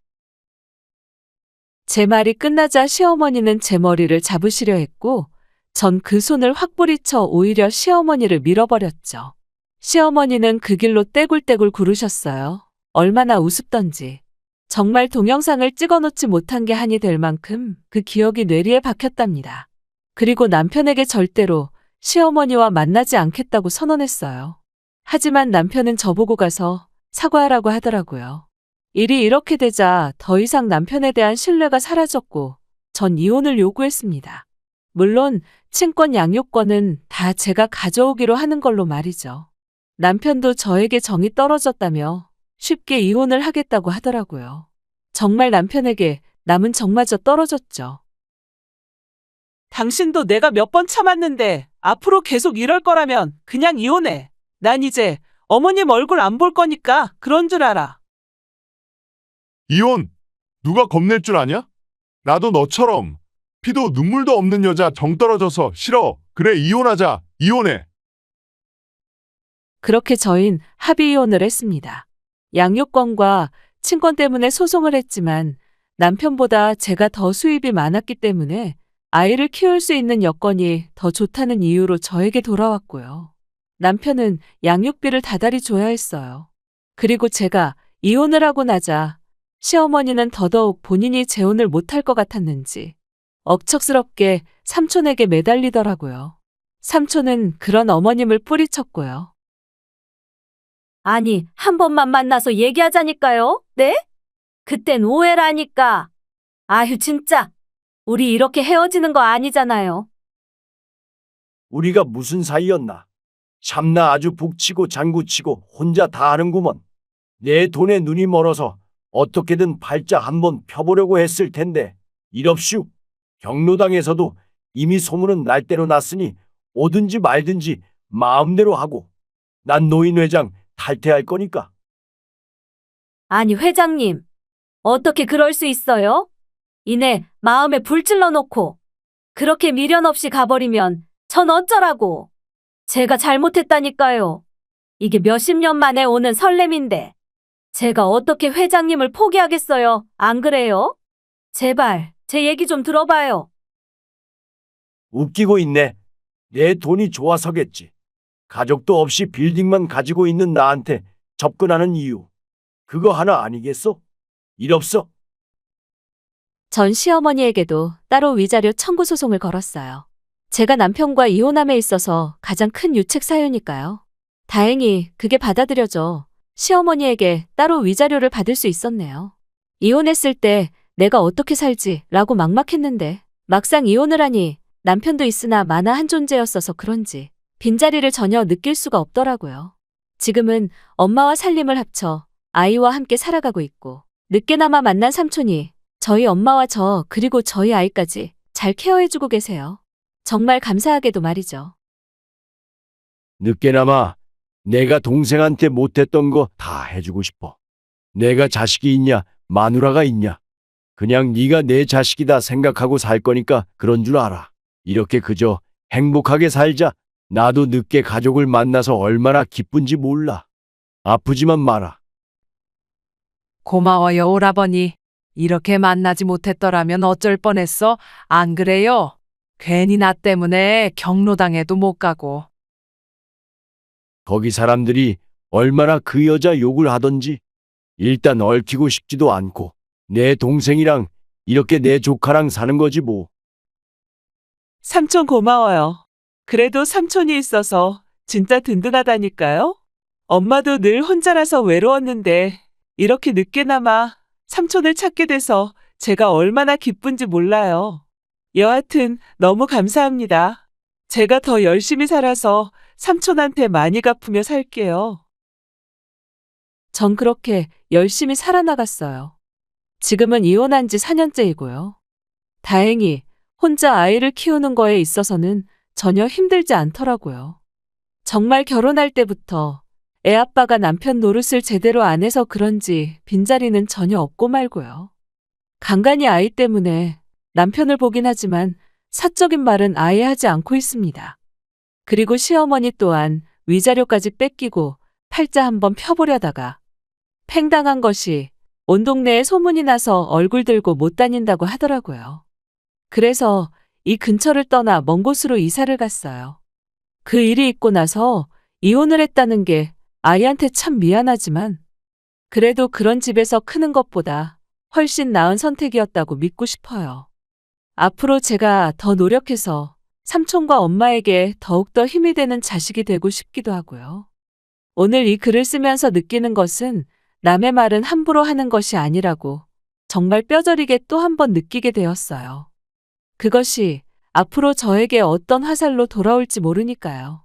제 말이 끝나자 시어머니는 제 머리를 잡으시려 했고 전 그 손을 확 뿌리쳐 오히려 시어머니를 밀어버렸죠. 시어머니는 그 길로 떼굴떼굴 구르셨어요. 얼마나 우습던지. 정말 동영상을 찍어놓지 못한 게 한이 될 만큼 그 기억이 뇌리에 박혔답니다. 그리고 남편에게 절대로 시어머니와 만나지 않겠다고 선언했어요. 하지만 남편은 저보고 가서 사과하라고 하더라고요. 일이 이렇게 되자 더 이상 남편에 대한 신뢰가 사라졌고 전 이혼을 요구했습니다. 물론 친권 양육권은 다 제가 가져오기로 하는 걸로 말이죠. 남편도 저에게 정이 떨어졌다며 쉽게 이혼을 하겠다고 하더라고요. 정말 남편에게 남은 정마저 떨어졌죠. 당신도 내가 몇 번 참았는데 앞으로 계속 이럴 거라면 그냥 이혼해. 난 이제 어머님 얼굴 안 볼 거니까 그런 줄 알아. 이혼? 누가 겁낼 줄 아냐? 나도 너처럼 피도 눈물도 없는 여자 정 떨어져서 싫어. 그래 이혼하자. 이혼해. 그렇게 저흰 합의 이혼을 했습니다. 양육권과 친권 때문에 소송을 했지만 남편보다 제가 더 수입이 많았기 때문에 아이를 키울 수 있는 여건이 더 좋다는 이유로 저에게 돌아왔고요. 남편은 양육비를 다달이 줘야 했어요. 그리고 제가 이혼을 하고 나자 시어머니는 더더욱 본인이 재혼을 못할 것 같았는지 억척스럽게 삼촌에게 매달리더라고요. 삼촌은 그런 어머님을 뿌리쳤고요. 아니, 한 번만 만나서 얘기하자니까요? 네? 그땐 오해라니까. 아휴, 진짜. 우리 이렇게 헤어지는 거 아니잖아요. 우리가 무슨 사이였나? 참나 아주 북치고 장구치고 혼자 다 하는구먼. 내 돈에 눈이 멀어서 어떻게든 팔자 한번 펴보려고 했을 텐데 이럽슈. 경로당에서도 이미 소문은 날 대로 났으니 오든지 말든지 마음대로 하고 난 노인회장 탈퇴할 거니까. 아니, 회장님. 어떻게 그럴 수 있어요? 이내 마음에 불 찔러 놓고 그렇게 미련 없이 가버리면 전 어쩌라고. 제가 잘못했다니까요. 이게 몇십 년 만에 오는 설렘인데 제가 어떻게 회장님을 포기하겠어요? 안 그래요? 제발 제 얘기 좀 들어봐요. 웃기고 있네. 내 돈이 좋아서겠지. 가족도 없이 빌딩만 가지고 있는 나한테 접근하는 이유. 그거 하나 아니겠어? 일 없어? 전 시어머니에게도 따로 위자료 청구 소송을 걸었어요. 제가 남편과 이혼함에 있어서 가장 큰 유책 사유니까요. 다행히 그게 받아들여져 시어머니에게 따로 위자료를 받을 수 있었네요. 이혼했을 때 내가 어떻게 살지 라고 막막했는데 막상 이혼을 하니 남편도 있으나 마나 한 존재였어서 그런지 빈자리를 전혀 느낄 수가 없더라고요. 지금은 엄마와 살림을 합쳐 아이와 함께 살아가고 있고 늦게나마 만난 삼촌이 저희 엄마와 저 그리고 저희 아이까지 잘 케어해주고 계세요. 정말 감사하게도 말이죠. 늦게나마 내가 동생한테 못했던 거 다 해주고 싶어. 내가 자식이 있냐, 마누라가 있냐. 그냥 네가 내 자식이다 생각하고 살 거니까 그런 줄 알아. 이렇게 그저 행복하게 살자. 나도 늦게 가족을 만나서 얼마나 기쁜지 몰라. 아프지만 마라. 고마워요, 오라버니. 이렇게 만나지 못했더라면 어쩔 뻔했어. 안 그래요? 괜히 나 때문에 경로당에도 못 가고. 거기 사람들이 얼마나 그 여자 욕을 하던지. 일단 얽히고 싶지도 않고 내 동생이랑 이렇게 내 조카랑 사는 거지 뭐. 삼촌 고마워요. 그래도 삼촌이 있어서 진짜 든든하다니까요. 엄마도 늘 혼자라서 외로웠는데 이렇게 늦게나마 삼촌을 찾게 돼서 제가 얼마나 기쁜지 몰라요. 여하튼 너무 감사합니다. 제가 더 열심히 살아서 삼촌한테 많이 갚으며 살게요. 전 그렇게 열심히 살아나갔어요. 지금은 이혼한 지 4년째이고요. 다행히 혼자 아이를 키우는 거에 있어서는 전혀 힘들지 않더라고요. 정말 결혼할 때부터 애 아빠가 남편 노릇을 제대로 안 해서 그런지 빈자리는 전혀 없고 말고요. 간간히 아이 때문에 남편을 보긴 하지만 사적인 말은 아예 하지 않고 있습니다. 그리고 시어머니 또한 위자료까지 뺏기고 팔자 한번 펴보려다가 팽당한 것이 온 동네에 소문이 나서 얼굴 들고 못 다닌다고 하더라고요. 그래서 이 근처를 떠나 먼 곳으로 이사를 갔어요. 그 일이 있고 나서 이혼을 했다는 게 아이한테 참 미안하지만 그래도 그런 집에서 크는 것보다 훨씬 나은 선택이었다고 믿고 싶어요. 앞으로 제가 더 노력해서 삼촌과 엄마에게 더욱더 힘이 되는 자식이 되고 싶기도 하고요. 오늘 이 글을 쓰면서 느끼는 것은 남의 말은 함부로 하는 것이 아니라고 정말 뼈저리게 또 한 번 느끼게 되었어요. 그것이 앞으로 저에게 어떤 화살로 돌아올지 모르니까요.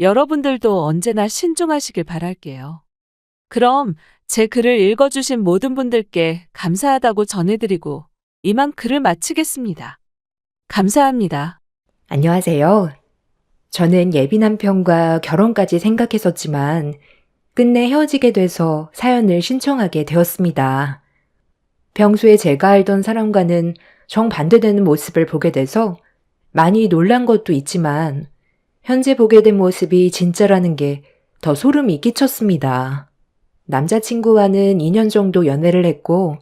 여러분들도 언제나 신중하시길 바랄게요. 그럼 제 글을 읽어주신 모든 분들께 감사하다고 전해드리고 이만 글을 마치겠습니다. 감사합니다. 안녕하세요. 저는 예비 남편과 결혼까지 생각했었지만 끝내 헤어지게 돼서 사연을 신청하게 되었습니다. 평소에 제가 알던 사람과는 정반대되는 모습을 보게 돼서 많이 놀란 것도 있지만 현재 보게 된 모습이 진짜라는 게 더 소름이 끼쳤습니다. 남자친구와는 2년 정도 연애를 했고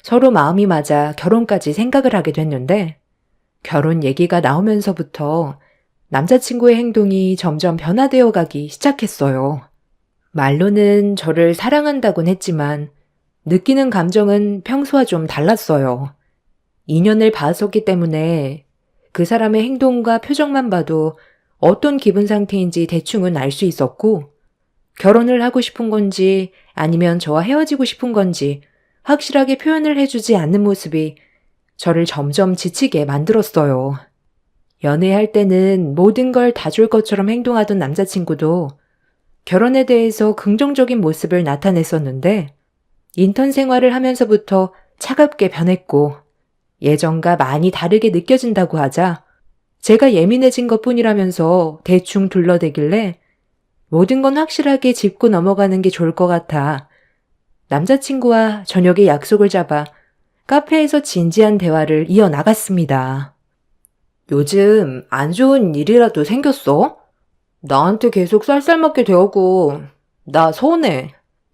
서로 마음이 맞아 결혼까지 생각을 하게 됐는데 결혼 얘기가 나오면서부터 남자친구의 행동이 점점 변화되어 가기 시작했어요. 말로는 저를 사랑한다곤 했지만 느끼는 감정은 평소와 좀 달랐어요. 인연을 봤었기 때문에 그 사람의 행동과 표정만 봐도 어떤 기분 상태인지 대충은 알 수 있었고 결혼을 하고 싶은 건지 아니면 저와 헤어지고 싶은 건지 확실하게 표현을 해주지 않는 모습이 저를 점점 지치게 만들었어요. 연애할 때는 모든 걸 다 줄 것처럼 행동하던 남자친구도 결혼에 대해서 긍정적인 모습을 나타냈었는데 인턴 생활을 하면서부터 차갑게 변했고 예전과 많이 다르게 느껴진다고 하자 제가 예민해진 것뿐이라면서 대충 둘러대길래 모든 건 확실하게 짚고 넘어가는 게 좋을 것 같아 남자친구와 저녁에 약속을 잡아 카페에서 진지한 대화를 이어나갔습니다. 요즘 안 좋은 일이라도 생겼어? 나한테 계속 쌀쌀맞게 대하고 나 서운해.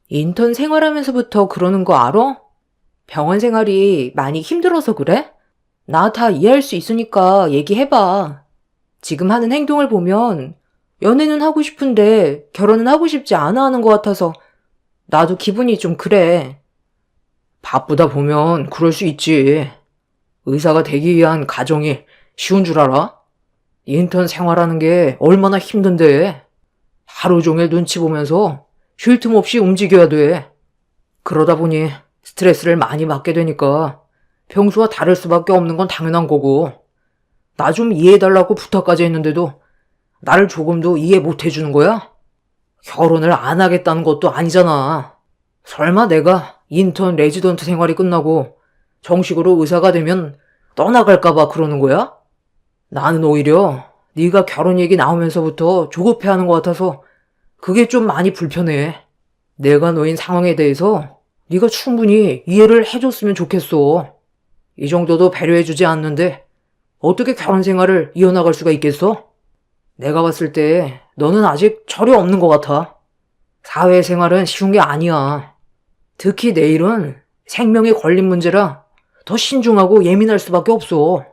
인턴 생활하면서부터 그러는 거 알아? 병원 생활이 많이 힘들어서 그래? 나 다 이해할 수 있으니까 얘기해봐. 지금 하는 행동을 보면 연애는 하고 싶은데 결혼은 하고 싶지 않아 하는 것 같아서 나도 기분이 좀 그래. 바쁘다 보면 그럴 수 있지. 의사가 되기 위한 과정이 쉬운 줄 알아? 인턴 생활하는 게 얼마나 힘든데. 하루 종일 눈치 보면서 쉴 틈 없이 움직여야 돼. 그러다 보니 스트레스를 많이 받게 되니까 평소와 다를 수밖에 없는 건 당연한 거고. 나 좀 이해해달라고 부탁까지 했는데도 나를 조금도 이해 못 해주는 거야? 결혼을 안 하겠다는 것도 아니잖아. 설마 내가 인턴 레지던트 생활이 끝나고 정식으로 의사가 되면 떠나갈까봐 그러는 거야? 나는 오히려 네가 결혼 얘기 나오면서부터 조급해하는 것 같아서 그게 좀 많이 불편해. 내가 놓인 상황에 대해서 네가 충분히 이해를 해줬으면 좋겠어. 이 정도도 배려해주지 않는데 어떻게 결혼 생활을 이어나갈 수가 있겠어? 내가 봤을 때 너는 아직 철이 없는 것 같아. 사회생활은 쉬운 게 아니야. 특히 내일은 생명이 걸린 문제라 더 신중하고 예민할 수밖에 없어.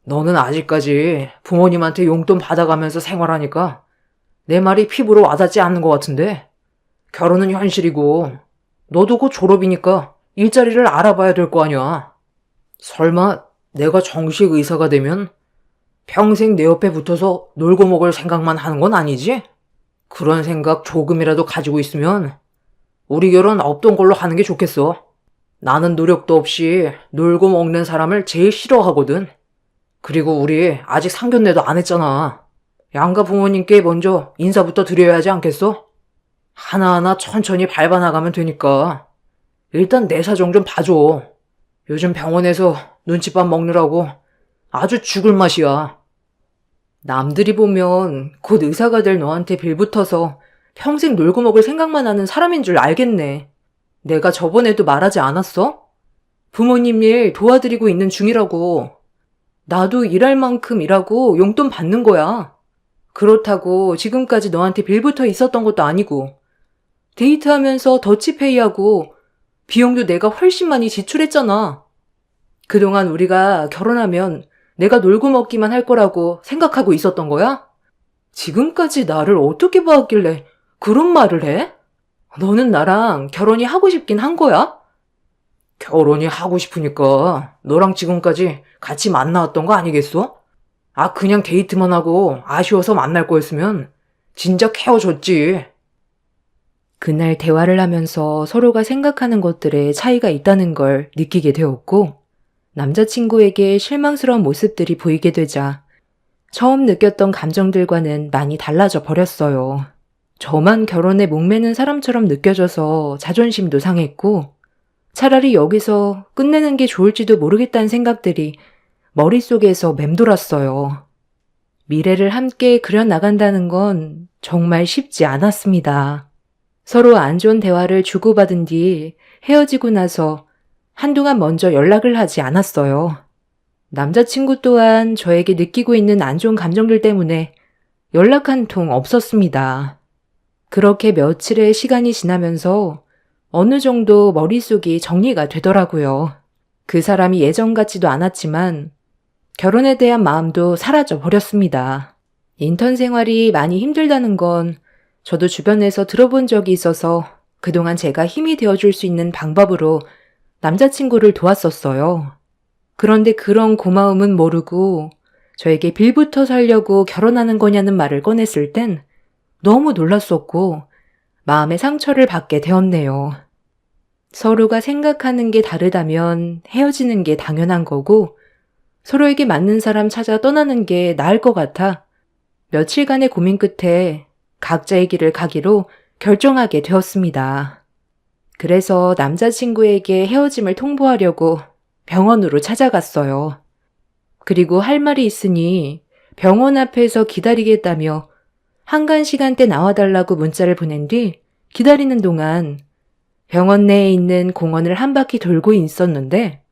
너는 아직까지 부모님한테 용돈 받아가면서 생활하니까 내 말이 피부로 와닿지 않는 것 같은데 결혼은 현실이고 너도 곧 졸업이니까 일자리를 알아봐야 될 거 아니야. 설마 내가 정식 의사가 되면 평생 내 옆에 붙어서 놀고 먹을 생각만 하는 건 아니지? 그런 생각 조금이라도 가지고 있으면 우리 결혼 없던 걸로 하는 게 좋겠어. 나는 노력도 없이 놀고 먹는 사람을 제일 싫어하거든. 그리고 우리 아직 상견례도 안 했잖아. 양가 부모님께 먼저 인사부터 드려야 하지 않겠어? 하나하나 천천히 밟아나가면 되니까 일단 내 사정 좀 봐줘. 요즘 병원에서 눈칫밥 먹느라고 아주 죽을 맛이야. 남들이 보면 곧 의사가 될 너한테 빌붙어서 평생 놀고 먹을 생각만 하는 사람인 줄 알겠네. 내가 저번에도 말하지 않았어? 부모님 일 도와드리고 있는 중이라고. 나도 일할 만큼 일하고 용돈 받는 거야. 그렇다고 지금까지 너한테 빌붙어 있었던 것도 아니고 데이트하면서 더치페이하고 비용도 내가 훨씬 많이 지출했잖아. 그동안 우리가 결혼하면 내가 놀고 먹기만 할 거라고 생각하고 있었던 거야? 지금까지 나를 어떻게 봐왔길래 그런 말을 해? 너는 나랑 결혼이 하고 싶긴 한 거야? 결혼이 하고 싶으니까 너랑 지금까지 같이 만나왔던 거 아니겠어? 아, 그냥 데이트만 하고 아쉬워서 만날 거였으면 진작 헤어졌지. 그날 대화를 하면서 서로가 생각하는 것들에 차이가 있다는 걸 느끼게 되었고 남자친구에게 실망스러운 모습들이 보이게 되자 처음 느꼈던 감정들과는 많이 달라져 버렸어요. 저만 결혼에 목매는 사람처럼 느껴져서 자존심도 상했고 차라리 여기서 끝내는 게 좋을지도 모르겠다는 생각들이 머릿속에서 맴돌았어요. 미래를 함께 그려나간다는 건 정말 쉽지 않았습니다. 서로 안 좋은 대화를 주고받은 뒤 헤어지고 나서 한동안 먼저 연락을 하지 않았어요. 남자친구 또한 저에게 느끼고 있는 안 좋은 감정들 때문에 연락 한 통 없었습니다. 그렇게 며칠의 시간이 지나면서 어느 정도 머릿속이 정리가 되더라고요. 그 사람이 예전 같지도 않았지만 결혼에 대한 마음도 사라져 버렸습니다. 인턴 생활이 많이 힘들다는 건 저도 주변에서 들어본 적이 있어서 그동안 제가 힘이 되어줄 수 있는 방법으로 남자친구를 도왔었어요. 그런데 그런 고마움은 모르고 저에게 빌부터 살려고 결혼하는 거냐는 말을 꺼냈을 땐 너무 놀랐었고 마음의 상처를 받게 되었네요. 서로가 생각하는 게 다르다면 헤어지는 게 당연한 거고 서로에게 맞는 사람 찾아 떠나는 게 나을 것 같아 며칠간의 고민 끝에 각자의 길을 가기로 결정하게 되었습니다. 그래서 남자친구에게 헤어짐을 통보하려고 병원으로 찾아갔어요. 그리고 할 말이 있으니 병원 앞에서 기다리겠다며 한간 시간대 나와달라고 문자를 보낸 뒤 기다리는 동안 병원 내에 있는 공원을 한 바퀴 돌고 있었는데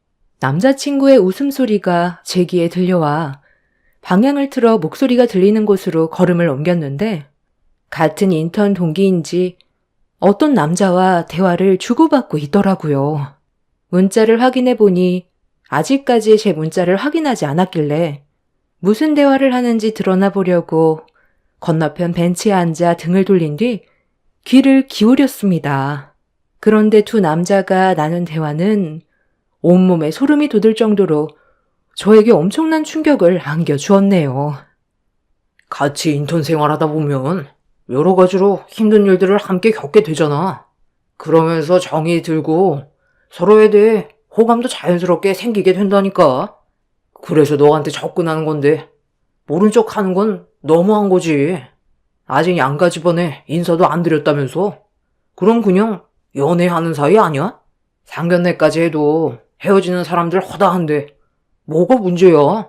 남자친구의 웃음소리가 제 귀에 들려와 방향을 틀어 목소리가 들리는 곳으로 걸음을 옮겼는데 같은 인턴 동기인지 어떤 남자와 대화를 주고받고 있더라고요. 문자를 확인해 보니 아직까지 제 문자를 확인하지 않았길래 무슨 대화를 하는지 드러나 보려고 건너편 벤치에 앉아 등을 돌린 뒤 귀를 기울였습니다. 그런데 두 남자가 나눈 대화는 온몸에 소름이 돋을 정도로 저에게 엄청난 충격을 안겨주었네요. 같이 인턴 생활하다 보면 여러 가지로 힘든 일들을 함께 겪게 되잖아. 그러면서 정이 들고 서로에 대해 호감도 자연스럽게 생기게 된다니까. 그래서 너한테 접근하는 건데 모른 척 하는 건 너무한 거지. 아직 양가집안에 인사도 안 드렸다면서? 그럼 그냥 연애하는 사이 아니야? 상견례까지 해도 헤어지는 사람들 허다한데 뭐가 문제야?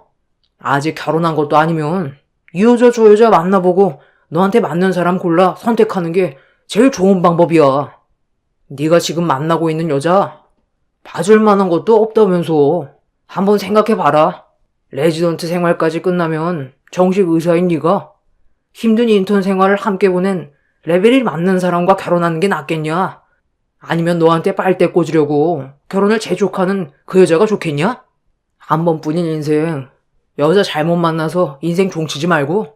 아직 결혼한 것도 아니면 이 여자 저 여자 만나보고 너한테 맞는 사람 골라 선택하는 게 제일 좋은 방법이야. 네가 지금 만나고 있는 여자 봐줄 만한 것도 없다면서. 한번 생각해봐라. 레지던트 생활까지 끝나면 정식 의사인 네가 힘든 인턴 생활을 함께 보낸 레벨이 맞는 사람과 결혼하는 게 낫겠냐? 아니면 너한테 빨대 꽂으려고 결혼을 재촉하는 그 여자가 좋겠냐? 한 번뿐인 인생, 여자 잘못 만나서 인생 종치지 말고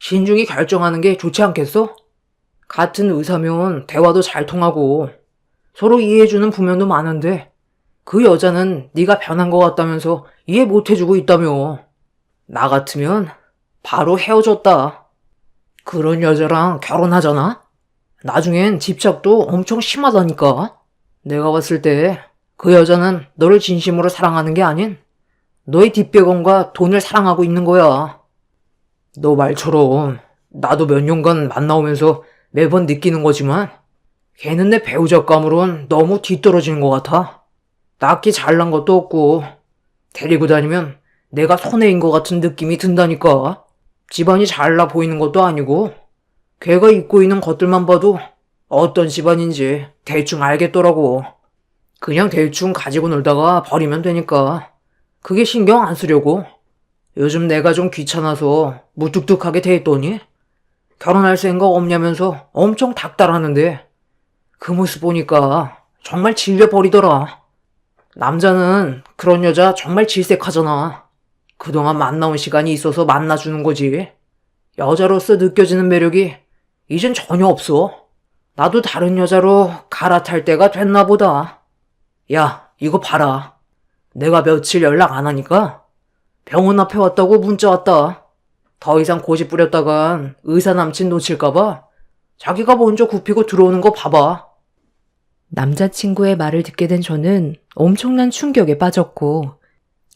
신중히 결정하는 게 좋지 않겠어? 같은 의사면 대화도 잘 통하고 서로 이해해주는 부면도 많은데 그 여자는 네가 변한 것 같다면서 이해 못해주고 있다며. 나 같으면 바로 헤어졌다. 그런 여자랑 결혼하잖아? 나중엔 집착도 엄청 심하다니까. 내가 봤을 때 그 여자는 너를 진심으로 사랑하는 게 아닌 너의 뒷배경과 돈을 사랑하고 있는 거야. 너 말처럼 나도 몇 년간 만나오면서 매번 느끼는 거지만 걔는 내 배우자감으론 너무 뒤떨어지는 것 같아. 딱히 잘난 것도 없고 데리고 다니면 내가 손해인 것 같은 느낌이 든다니까. 집안이 잘나 보이는 것도 아니고 걔가 입고 있는 것들만 봐도 어떤 집안인지 대충 알겠더라고. 그냥 대충 가지고 놀다가 버리면 되니까 그게 신경 안 쓰려고. 요즘 내가 좀 귀찮아서 무뚝뚝하게 대했더니 결혼할 생각 없냐면서 엄청 닥달하는데 그 모습 보니까 정말 질려버리더라. 남자는 그런 여자 정말 질색하잖아. 그동안 만나온 시간이 있어서 만나주는 거지. 여자로서 느껴지는 매력이 이젠 전혀 없어. 나도 다른 여자로 갈아탈 때가 됐나 보다. 야, 이거 봐라. 내가 며칠 연락 안 하니까 병원 앞에 왔다고 문자 왔다. 더 이상 고집 부렸다간 의사 남친 놓칠까봐 자기가 먼저 굽히고 들어오는 거 봐봐. 남자친구의 말을 듣게 된 저는 엄청난 충격에 빠졌고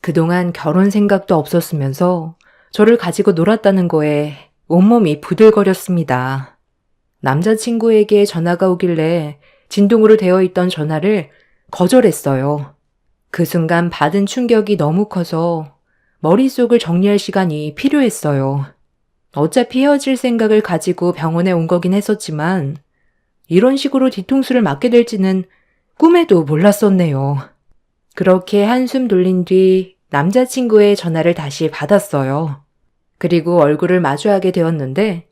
그동안 결혼 생각도 없었으면서 저를 가지고 놀았다는 거에 온몸이 부들거렸습니다. 남자친구에게 전화가 오길래 진동으로 되어 있던 전화를 거절했어요. 그 순간 받은 충격이 너무 커서 머릿속을 정리할 시간이 필요했어요. 어차피 헤어질 생각을 가지고 병원에 온 거긴 했었지만 이런 식으로 뒤통수를 맞게 될지는 꿈에도 몰랐었네요. 그렇게 한숨 돌린 뒤 남자친구의 전화를 다시 받았어요. 그리고 얼굴을 마주하게 되었는데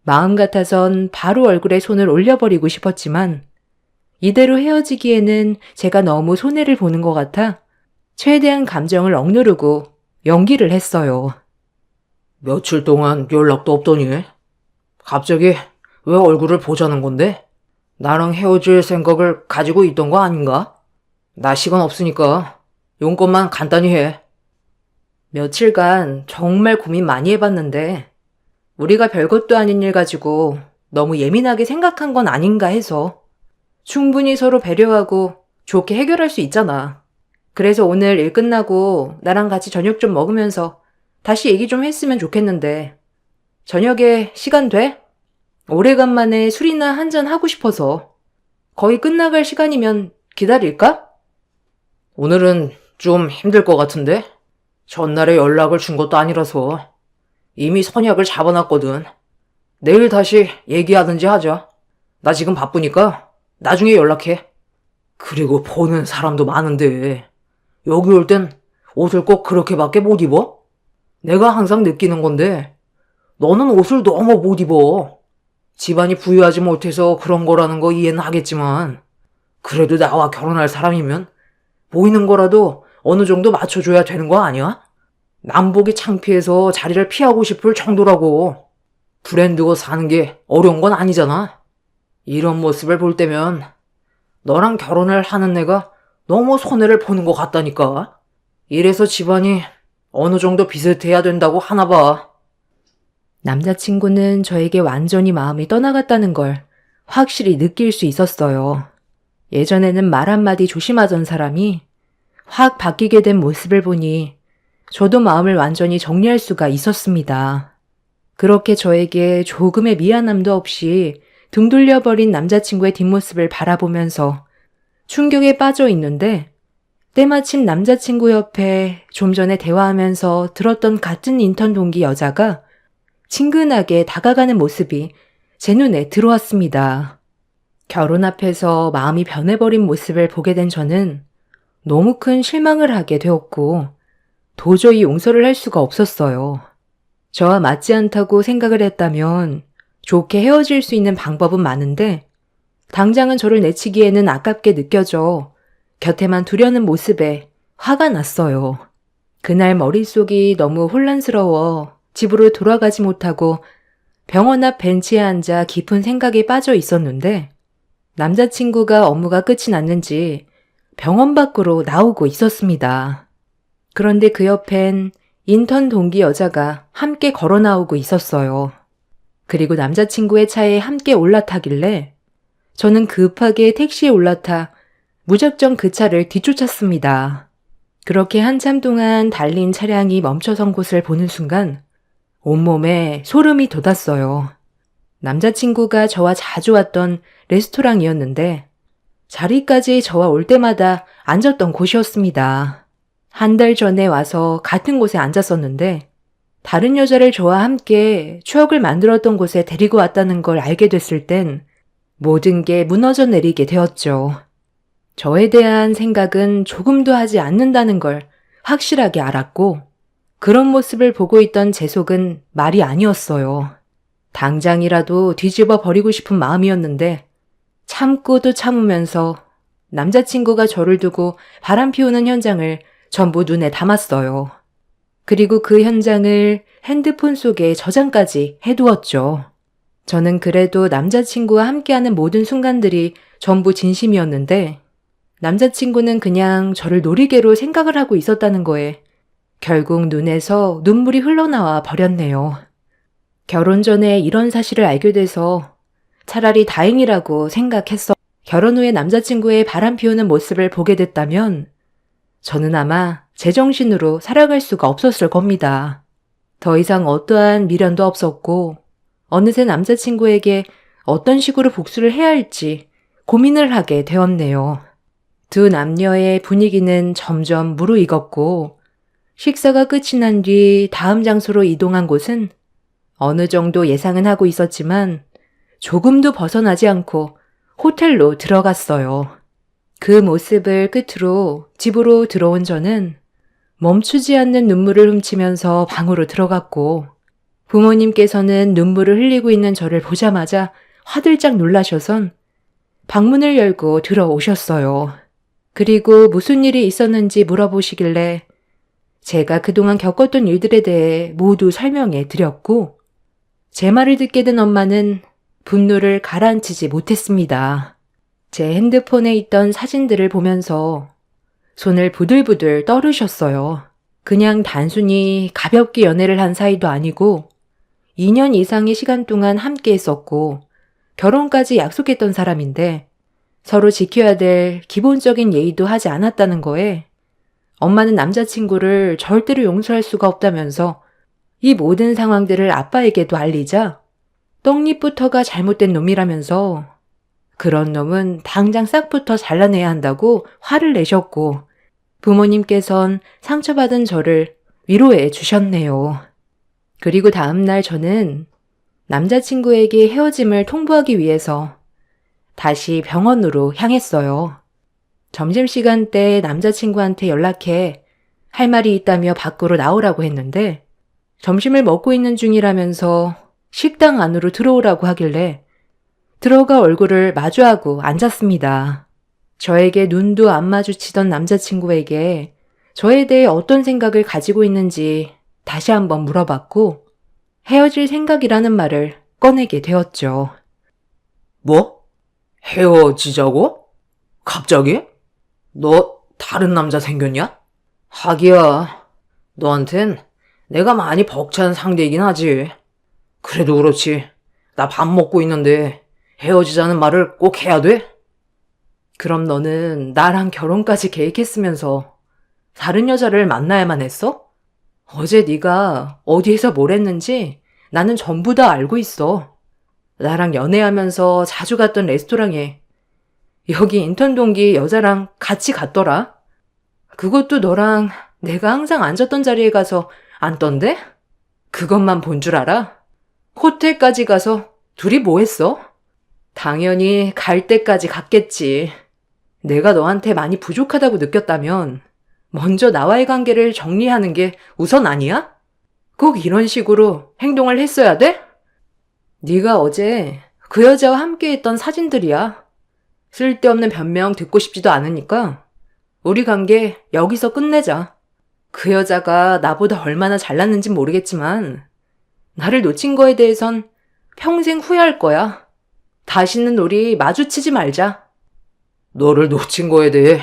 마음 같아선 바로 얼굴에 손을 올려버리고 싶었지만 이대로 헤어지기에는 제가 너무 손해를 보는 것 같아 최대한 감정을 억누르고 연기를 했어요. 며칠 동안 연락도 없더니 갑자기 왜 얼굴을 보자는 건데? 나랑 헤어질 생각을 가지고 있던 거 아닌가? 나 시간 없으니까 용건만 간단히 해. 며칠간 정말 고민 많이 해봤는데 우리가 별것도 아닌 일 가지고 너무 예민하게 생각한 건 아닌가 해서 충분히 서로 배려하고 좋게 해결할 수 있잖아. 그래서 오늘 일 끝나고 나랑 같이 저녁 좀 먹으면서 다시 얘기 좀 했으면 좋겠는데 저녁에 시간 돼? 오래간만에 술이나 한잔 하고 싶어서. 거의 끝나갈 시간이면 기다릴까? 오늘은 좀 힘들 것 같은데? 전날에 연락을 준 것도 아니라서 이미 선약을 잡아놨거든. 내일 다시 얘기하든지 하자. 나 지금 바쁘니까 나중에 연락해. 그리고 보는 사람도 많은데 여기 올 땐 옷을 꼭 그렇게밖에 못 입어? 내가 항상 느끼는 건데 너는 옷을 너무 못 입어. 집안이 부유하지 못해서 그런 거라는 거 이해는 하겠지만 그래도 나와 결혼할 사람이면 보이는 거라도 어느 정도 맞춰줘야 되는 거 아니야? 남보기 창피해서 자리를 피하고 싶을 정도라고. 브랜드 옷 사는 게 어려운 건 아니잖아. 이런 모습을 볼 때면 너랑 결혼을 하는 내가 너무 손해를 보는 것 같다니까. 이래서 집안이 어느 정도 비슷해야 된다고 하나 봐. 남자친구는 저에게 완전히 마음이 떠나갔다는 걸 확실히 느낄 수 있었어요. 예전에는 말 한마디 조심하던 사람이 확 바뀌게 된 모습을 보니 저도 마음을 완전히 정리할 수가 있었습니다. 그렇게 저에게 조금의 미안함도 없이 등 돌려버린 남자친구의 뒷모습을 바라보면서 충격에 빠져 있는데 때마침 남자친구 옆에 좀 전에 대화하면서 들었던 같은 인턴 동기 여자가 친근하게 다가가는 모습이 제 눈에 들어왔습니다. 결혼 앞에서 마음이 변해버린 모습을 보게 된 저는 너무 큰 실망을 하게 되었고 도저히 용서를 할 수가 없었어요. 저와 맞지 않다고 생각을 했다면 좋게 헤어질 수 있는 방법은 많은데 당장은 저를 내치기에는 아깝게 느껴져 곁에만 두려는 모습에 화가 났어요. 그날 머릿속이 너무 혼란스러워 집으로 돌아가지 못하고 병원 앞 벤치에 앉아 깊은 생각에 빠져 있었는데 남자친구가 업무가 끝이 났는지 병원 밖으로 나오고 있었습니다. 그런데 그 옆엔 인턴 동기 여자가 함께 걸어 나오고 있었어요. 그리고 남자친구의 차에 함께 올라타길래 저는 급하게 택시에 올라타 무작정 그 차를 뒤쫓았습니다. 그렇게 한참 동안 달린 차량이 멈춰선 곳을 보는 순간 온몸에 소름이 돋았어요. 남자친구가 저와 자주 왔던 레스토랑이었는데 자리까지 저와 올 때마다 앉았던 곳이었습니다. 한 달 전에 와서 같은 곳에 앉았었는데 다른 여자를 저와 함께 추억을 만들었던 곳에 데리고 왔다는 걸 알게 됐을 땐 모든 게 무너져 내리게 되었죠. 저에 대한 생각은 조금도 하지 않는다는 걸 확실하게 알았고 그런 모습을 보고 있던 제 속은 말이 아니었어요. 당장이라도 뒤집어 버리고 싶은 마음이었는데 참고 또 참으면서 남자친구가 저를 두고 바람 피우는 현장을 전부 눈에 담았어요. 그리고 그 현장을 핸드폰 속에 저장까지 해두었죠. 저는 그래도 남자친구와 함께하는 모든 순간들이 전부 진심이었는데 남자친구는 그냥 저를 놀이개로 생각을 하고 있었다는 거에 결국 눈에서 눈물이 흘러나와 버렸네요. 결혼 전에 이런 사실을 알게 돼서 차라리 다행이라고 생각했어. 결혼 후에 남자친구의 바람 피우는 모습을 보게 됐다면 저는 아마 제정신으로 살아갈 수가 없었을 겁니다. 더 이상 어떠한 미련도 없었고 어느새 남자친구에게 어떤 식으로 복수를 해야 할지 고민을 하게 되었네요. 두 남녀의 분위기는 점점 무르익었고 식사가 끝이 난 뒤 다음 장소로 이동한 곳은 어느 정도 예상은 하고 있었지만 조금도 벗어나지 않고 호텔로 들어갔어요. 그 모습을 끝으로 집으로 들어온 저는 멈추지 않는 눈물을 훔치면서 방으로 들어갔고 부모님께서는 눈물을 흘리고 있는 저를 보자마자 화들짝 놀라셔선 방문을 열고 들어오셨어요. 그리고 무슨 일이 있었는지 물어보시길래 제가 그동안 겪었던 일들에 대해 모두 설명해 드렸고, 제 말을 듣게 된 엄마는 분노를 가라앉히지 못했습니다. 제 핸드폰에 있던 사진들을 보면서 손을 부들부들 떨으셨어요. 그냥 단순히 가볍게 연애를 한 사이도 아니고 2년 이상의 시간 동안 함께 했었고 결혼까지 약속했던 사람인데 서로 지켜야 될 기본적인 예의도 하지 않았다는 거에 엄마는 남자친구를 절대로 용서할 수가 없다면서 이 모든 상황들을 아빠에게도 알리자 떡잎부터가 잘못된 놈이라면서 그런 놈은 당장 싹부터 잘라내야 한다고 화를 내셨고 부모님께선 상처받은 저를 위로해 주셨네요. 그리고 다음날 저는 남자친구에게 헤어짐을 통보하기 위해서 다시 병원으로 향했어요. 점심시간 때 남자친구한테 연락해 할 말이 있다며 밖으로 나오라고 했는데 점심을 먹고 있는 중이라면서 식당 안으로 들어오라고 하길래 들어가 얼굴을 마주하고 앉았습니다. 저에게 눈도 안 마주치던 남자친구에게 저에 대해 어떤 생각을 가지고 있는지 다시 한번 물어봤고 헤어질 생각이라는 말을 꺼내게 되었죠. 뭐? 헤어지자고? 갑자기? 너 다른 남자 생겼냐? 하기야, 너한텐 내가 많이 벅찬 상대이긴 하지. 그래도 그렇지. 나 밥 먹고 있는데 헤어지자는 말을 꼭 해야 돼? 그럼 너는 나랑 결혼까지 계획했으면서 다른 여자를 만나야만 했어? 어제 네가 어디에서 뭘 했는지 나는 전부 다 알고 있어. 나랑 연애하면서 자주 갔던 레스토랑에 여기 인턴 동기 여자랑 같이 갔더라. 그것도 너랑 내가 항상 앉았던 자리에 가서 앉던데? 그것만 본 줄 알아? 호텔까지 가서 둘이 뭐 했어? 당연히 갈 때까지 갔겠지. 내가 너한테 많이 부족하다고 느꼈다면 먼저 나와의 관계를 정리하는 게 우선 아니야? 꼭 이런 식으로 행동을 했어야 돼? 네가 어제 그 여자와 함께했던 사진들이야. 쓸데없는 변명 듣고 싶지도 않으니까 우리 관계 여기서 끝내자. 그 여자가 나보다 얼마나 잘났는진 모르겠지만 나를 놓친 거에 대해선 평생 후회할 거야. 다시는 우리 마주치지 말자. 너를 놓친 거에 대해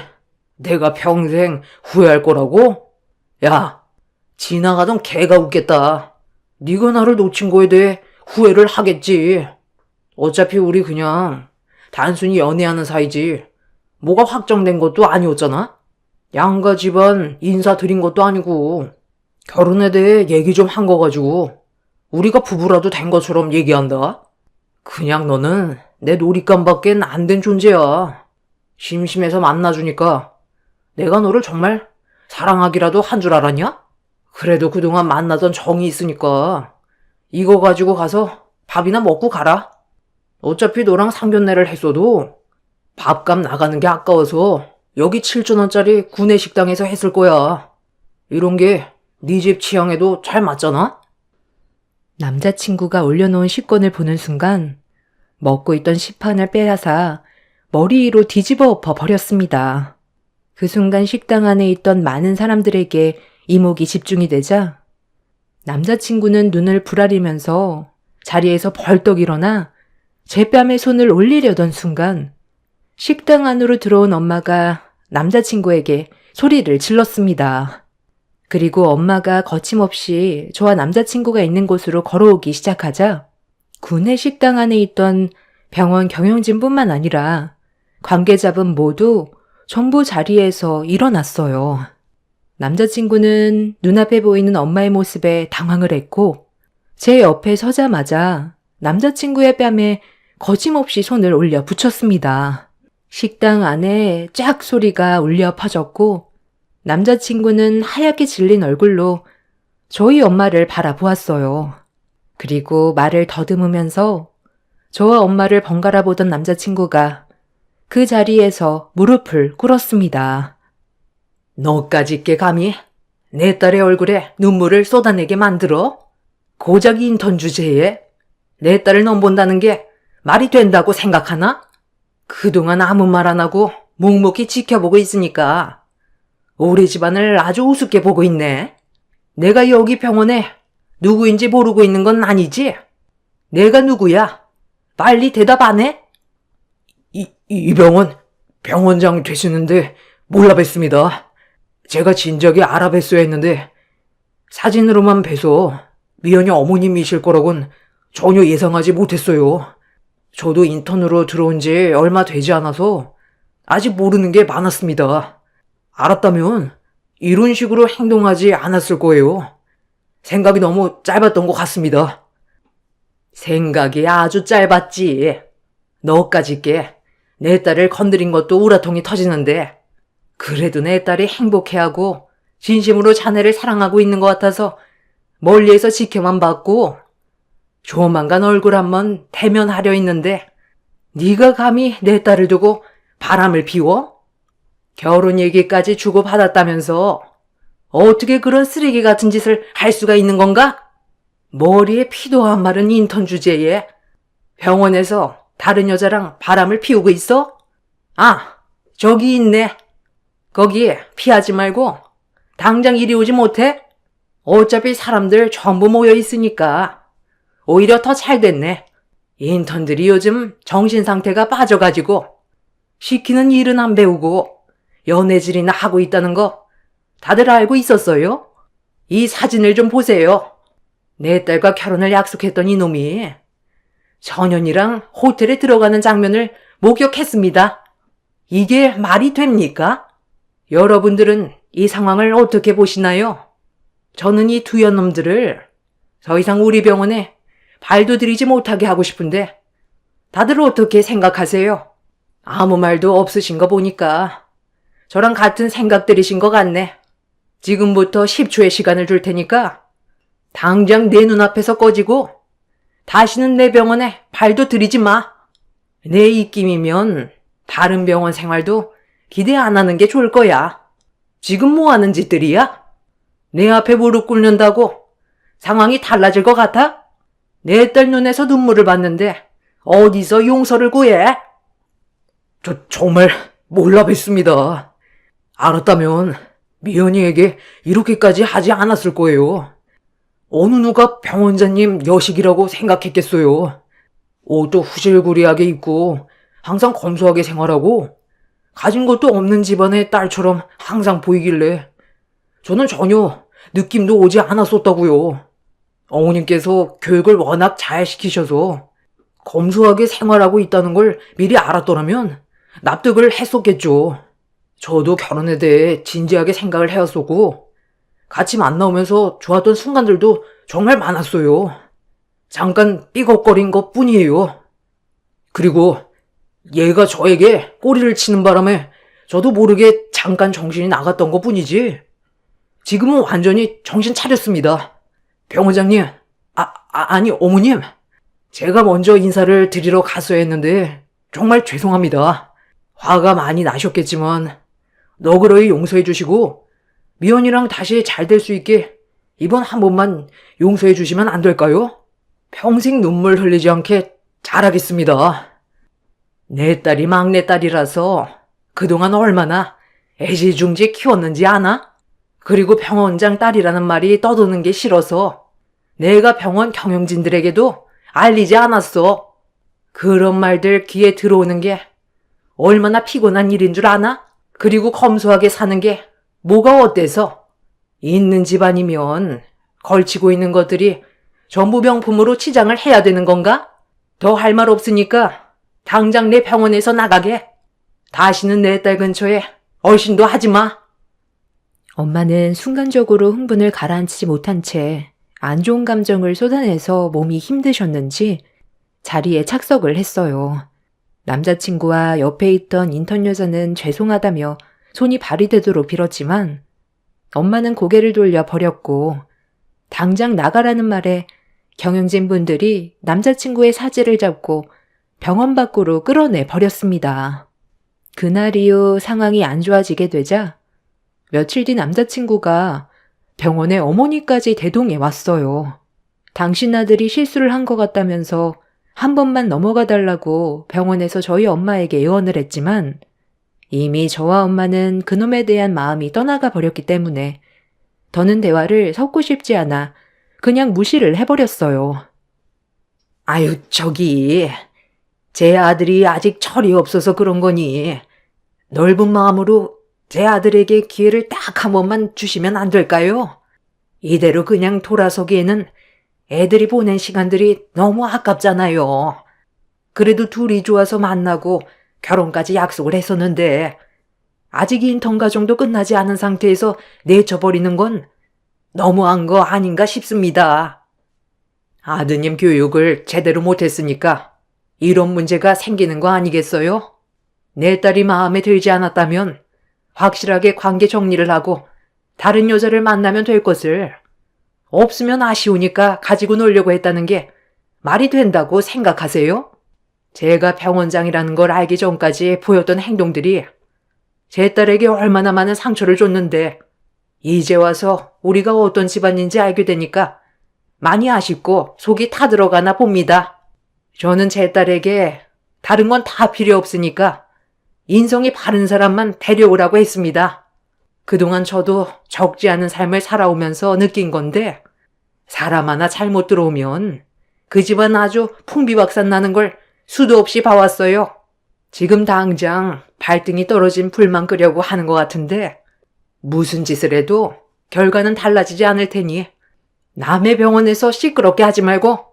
내가 평생 후회할 거라고? 야, 지나가던 개가 웃겠다. 네가 나를 놓친 거에 대해 후회를 하겠지. 어차피 우리 그냥 단순히 연애하는 사이지 뭐가 확정된 것도 아니었잖아. 양가 집안 인사드린 것도 아니고 결혼에 대해 얘기 좀 한 거 가지고 우리가 부부라도 된 것처럼 얘기한다. 그냥 너는 내 놀잇감밖엔 안 된 존재야. 심심해서 만나주니까 내가 너를 정말 사랑하기라도 한 줄 알았냐? 그래도 그동안 만나던 정이 있으니까 이거 가지고 가서 밥이나 먹고 가라. 어차피 너랑 상견례를 했어도 밥값 나가는 게 아까워서 여기 7,000원짜리 구내식당에서 했을 거야. 이런 게 네 집 취향에도 잘 맞잖아? 남자친구가 올려놓은 식권을 보는 순간 먹고 있던 식판을 빼앗아 머리 위로 뒤집어 엎어 버렸습니다. 그 순간 식당 안에 있던 많은 사람들에게 이목이 집중이 되자 남자친구는 눈을 부라리면서 자리에서 벌떡 일어나 제 뺨에 손을 올리려던 순간 식당 안으로 들어온 엄마가 남자친구에게 소리를 질렀습니다. 그리고 엄마가 거침없이 저와 남자친구가 있는 곳으로 걸어오기 시작하자 구내 식당 안에 있던 병원 경영진뿐만 아니라 관계자분 모두 전부 자리에서 일어났어요. 남자친구는 눈앞에 보이는 엄마의 모습에 당황을 했고 제 옆에 서자마자 남자친구의 뺨에 거침없이 손을 올려 붙였습니다. 식당 안에 쫙 소리가 울려 퍼졌고 남자친구는 하얗게 질린 얼굴로 저희 엄마를 바라보았어요. 그리고 말을 더듬으면서 저와 엄마를 번갈아 보던 남자친구가 그 자리에서 무릎을 꿇었습니다. 너까짓 게 감히 내 딸의 얼굴에 눈물을 쏟아내게 만들어? 고작 인턴 주제에 내 딸을 넘본다는 게 말이 된다고 생각하나? 그동안 아무 말 안 하고 묵묵히 지켜보고 있으니까 우리 집안을 아주 우습게 보고 있네. 내가 여기 병원에 누구인지 모르고 있는 건 아니지? 내가 누구야? 빨리 대답 안 해? 이 병원 병원장 되시는데 몰라 뵀습니다. 제가 진작에 알아뵀어야 했는데 사진으로만 뵈서 미연이 어머님이실 거라곤 전혀 예상하지 못했어요. 저도 인턴으로 들어온 지 얼마 되지 않아서 아직 모르는 게 많았습니다. 알았다면 이런 식으로 행동하지 않았을 거예요. 생각이 너무 짧았던 것 같습니다. 생각이 아주 짧았지. 너까지 게 내 딸을 건드린 것도 우라통이 터지는데 그래도 내 딸이 행복해하고 진심으로 자네를 사랑하고 있는 것 같아서 멀리에서 지켜만 봤고 조만간 얼굴 한번 대면하려 했는데 네가 감히 내 딸을 두고 바람을 피워? 결혼 얘기까지 주고받았다면서 어떻게 그런 쓰레기 같은 짓을 할 수가 있는 건가? 머리에 피도 안 마른 인턴 주제에 병원에서 다른 여자랑 바람을 피우고 있어? 아, 저기 있네. 거기 피하지 말고 당장 이리 오지 못해? 어차피 사람들 전부 모여 있으니까 오히려 더 잘 됐네. 인턴들이 요즘 정신 상태가 빠져가지고 시키는 일은 안 배우고 연애질이나 하고 있다는 거 다들 알고 있었어요? 이 사진을 좀 보세요. 내 딸과 결혼을 약속했던 이놈이 전현이랑 호텔에 들어가는 장면을 목격했습니다. 이게 말이 됩니까? 여러분들은 이 상황을 어떻게 보시나요? 저는 이 두 연놈들을 더 이상 우리 병원에 발도 들이지 못하게 하고 싶은데 다들 어떻게 생각하세요? 아무 말도 없으신 거 보니까 저랑 같은 생각들이신 것 같네. 지금부터 10초의 시간을 줄 테니까 당장 내 눈앞에서 꺼지고 다시는 내 병원에 발도 들이지 마. 내 입김이면 다른 병원 생활도 기대 안 하는 게 좋을 거야. 지금 뭐 하는 짓들이야? 내 앞에 무릎 꿇는다고 상황이 달라질 것 같아? 내 딸 눈에서 눈물을 봤는데 어디서 용서를 구해? 정말 몰라 뵀습니다. 알았다면 미연이에게 이렇게까지 하지 않았을 거예요. 어느 누가 병원장님 여식이라고 생각했겠어요. 옷도 후질구리하게 입고 항상 검소하게 생활하고 가진 것도 없는 집안의 딸처럼 항상 보이길래 저는 전혀 느낌도 오지 않았었다고요. 어머님께서 교육을 워낙 잘 시키셔서 검소하게 생활하고 있다는 걸 미리 알았더라면 납득을 했었겠죠. 저도 결혼에 대해 진지하게 생각을 해왔었고 같이 만나오면서 좋았던 순간들도 정말 많았어요. 잠깐 삐걱거린 것 뿐이에요. 그리고 얘가 저에게 꼬리를 치는 바람에 저도 모르게 잠깐 정신이 나갔던 것 뿐이지 지금은 완전히 정신 차렸습니다. 병원장님, 아니 어머님, 제가 먼저 인사를 드리러 갔어야 했는데 정말 죄송합니다. 화가 많이 나셨겠지만 너그러이 용서해 주시고 미연이랑 다시 잘 될 수 있게 이번 한 번만 용서해 주시면 안 될까요? 평생 눈물 흘리지 않게 잘하겠습니다. 내 딸이 막내딸이라서 그동안 얼마나 애지중지 키웠는지 아나? 그리고 병원장 딸이라는 말이 떠도는 게 싫어서 내가 병원 경영진들에게도 알리지 않았어. 그런 말들 귀에 들어오는 게 얼마나 피곤한 일인 줄 아나? 그리고 검소하게 사는 게 뭐가 어때서? 있는 집안이면 걸치고 있는 것들이 전부 명품으로 치장을 해야 되는 건가? 더 할 말 없으니까 당장 내 병원에서 나가게. 다시는 내 딸 근처에 얼씬도 하지 마. 엄마는 순간적으로 흥분을 가라앉히지 못한 채 안 좋은 감정을 쏟아내서 몸이 힘드셨는지 자리에 착석을 했어요. 남자친구와 옆에 있던 인턴 여자는 죄송하다며 손이 발이 되도록 빌었지만 엄마는 고개를 돌려 버렸고 당장 나가라는 말에 경영진 분들이 남자친구의 사지를 잡고 병원 밖으로 끌어내 버렸습니다. 그날 이후 상황이 안 좋아지게 되자 며칠 뒤 남자친구가 병원에 어머니까지 대동해 왔어요. 당신 아들이 실수를 한 것 같다면서 한 번만 넘어가 달라고 병원에서 저희 엄마에게 애원을 했지만 이미 저와 엄마는 그놈에 대한 마음이 떠나가 버렸기 때문에 더는 대화를 섞고 싶지 않아 그냥 무시를 해버렸어요. 아유, 저기, 제 아들이 아직 철이 없어서 그런 거니, 넓은 마음으로 제 아들에게 기회를 딱 한 번만 주시면 안 될까요? 이대로 그냥 돌아서기에는 애들이 보낸 시간들이 너무 아깝잖아요. 그래도 둘이 좋아서 만나고 결혼까지 약속을 했었는데, 아직 인턴 과정도 끝나지 않은 상태에서 내쳐버리는 건 너무한 거 아닌가 싶습니다. 아드님 교육을 제대로 못했으니까 이런 문제가 생기는 거 아니겠어요? 내 딸이 마음에 들지 않았다면 확실하게 관계 정리를 하고 다른 여자를 만나면 될 것을, 없으면 아쉬우니까 가지고 놀려고 했다는 게 말이 된다고 생각하세요? 제가 병원장이라는 걸 알기 전까지 보였던 행동들이 제 딸에게 얼마나 많은 상처를 줬는데, 이제 와서 우리가 어떤 집안인지 알게 되니까 많이 아쉽고 속이 타들어가나 봅니다. 저는 제 딸에게 다른 건 다 필요 없으니까 인성이 바른 사람만 데려오라고 했습니다. 그동안 저도 적지 않은 삶을 살아오면서 느낀 건데, 사람 하나 잘못 들어오면 그 집안 아주 풍비박산 나는 걸 수도 없이 봐왔어요. 지금 당장 발등이 떨어진 불만 끄려고 하는 것 같은데, 무슨 짓을 해도 결과는 달라지지 않을 테니 남의 병원에서 시끄럽게 하지 말고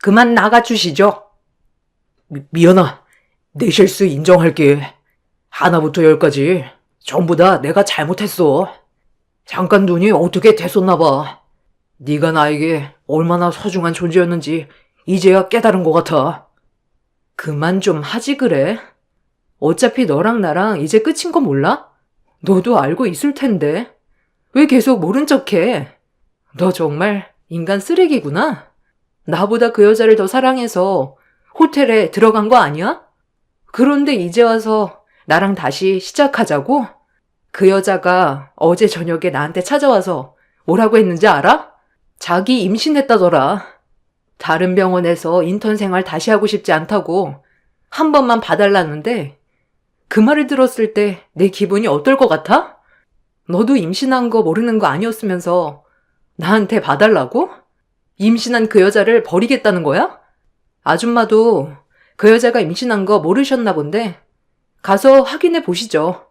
그만 나가주시죠. 미연아, 내 실수 인정할게. 하나부터 열까지 전부 다 내가 잘못했어. 잠깐 눈이 어떻게 됐었나 봐. 네가 나에게 얼마나 소중한 존재였는지 이제야 깨달은 것 같아. 그만 좀 하지 그래? 어차피 너랑 나랑 이제 끝인 거 몰라? 너도 알고 있을 텐데. 왜 계속 모른 척해? 너 정말 인간 쓰레기구나. 나보다 그 여자를 더 사랑해서 호텔에 들어간 거 아니야? 그런데 이제 와서 나랑 다시 시작하자고? 그 여자가 어제 저녁에 나한테 찾아와서 뭐라고 했는지 알아? 자기 임신했다더라. 다른 병원에서 인턴 생활 다시 하고 싶지 않다고 한 번만 봐달라는데, 그 말을 들었을 때 내 기분이 어떨 것 같아? 너도 임신한 거 모르는 거 아니었으면서 나한테 봐달라고? 임신한 그 여자를 버리겠다는 거야? 아줌마도 그 여자가 임신한 거 모르셨나 본데 가서 확인해 보시죠.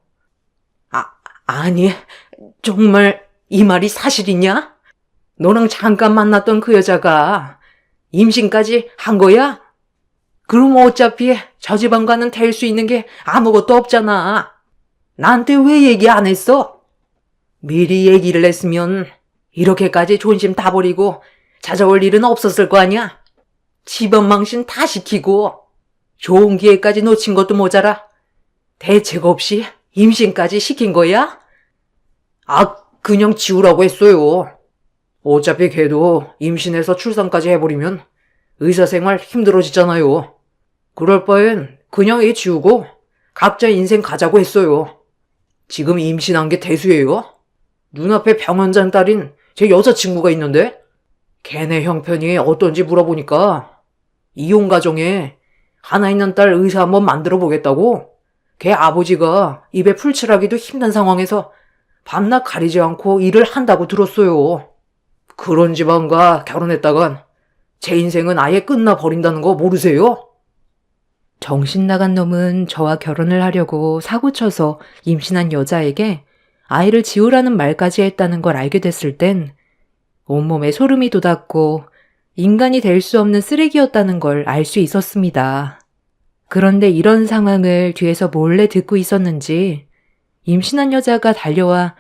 아니, 정말 이 말이 사실이냐? 너랑 잠깐 만났던 그 여자가 임신까지 한 거야? 그럼 어차피 저 집안과는 될 수 있는 게 아무것도 없잖아. 나한테 왜 얘기 안 했어? 미리 얘기를 했으면 이렇게까지 존심 다 버리고 찾아올 일은 없었을 거 아니야? 집안 망신 다 시키고 좋은 기회까지 놓친 것도 모자라 대책 없이 임신까지 시킨 거야? 그냥 지우라고 했어요. 어차피 걔도 임신해서 출산까지 해버리면 의사생활 힘들어지잖아요. 그럴 바엔 그냥 애 지우고 각자 인생 가자고 했어요. 지금 임신한 게 대수예요. 눈앞에 병원장 딸인 제 여자친구가 있는데 걔네 형편이 어떤지 물어보니까 이혼 가정에 하나 있는 딸 의사 한번 만들어 보겠다고 걔 아버지가 입에 풀칠하기도 힘든 상황에서 밤낮 가리지 않고 일을 한다고 들었어요. 그런 집안과 결혼했다간 제 인생은 아예 끝나버린다는 거 모르세요? 정신 나간 놈은 저와 결혼을 하려고 사고쳐서 임신한 여자에게 아이를 지우라는 말까지 했다는 걸 알게 됐을 땐 온몸에 소름이 돋았고 인간이 될 수 없는 쓰레기였다는 걸 알 수 있었습니다. 그런데 이런 상황을 뒤에서 몰래 듣고 있었는지 임신한 여자가 달려와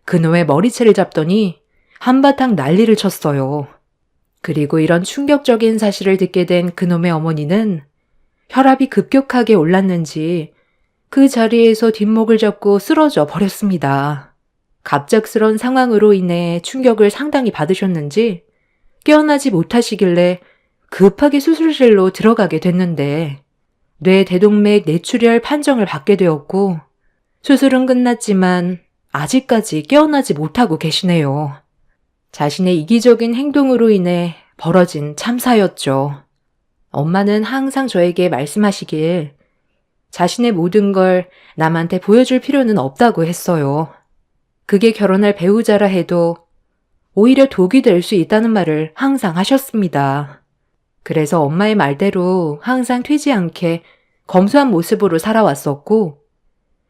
그놈의 머리채를 잡더니 한바탕 난리를 쳤어요. 그리고 이런 충격적인 사실을 듣게 된 그놈의 어머니는 혈압이 급격하게 올랐는지 그 자리에서 뒷목을 잡고 쓰러져 버렸습니다. 갑작스런 상황으로 인해 충격을 상당히 받으셨는지 깨어나지 못하시길래 급하게 수술실로 들어가게 됐는데 뇌 대동맥 뇌출혈 판정을 받게 되었고 수술은 끝났지만 아직까지 깨어나지 못하고 계시네요. 자신의 이기적인 행동으로 인해 벌어진 참사였죠. 엄마는 항상 저에게 말씀하시길 자신의 모든 걸 남한테 보여줄 필요는 없다고 했어요. 그게 결혼할 배우자라 해도 오히려 독이 될 수 있다는 말을 항상 하셨습니다. 그래서 엄마의 말대로 항상 튀지 않게 검소한 모습으로 살아왔었고,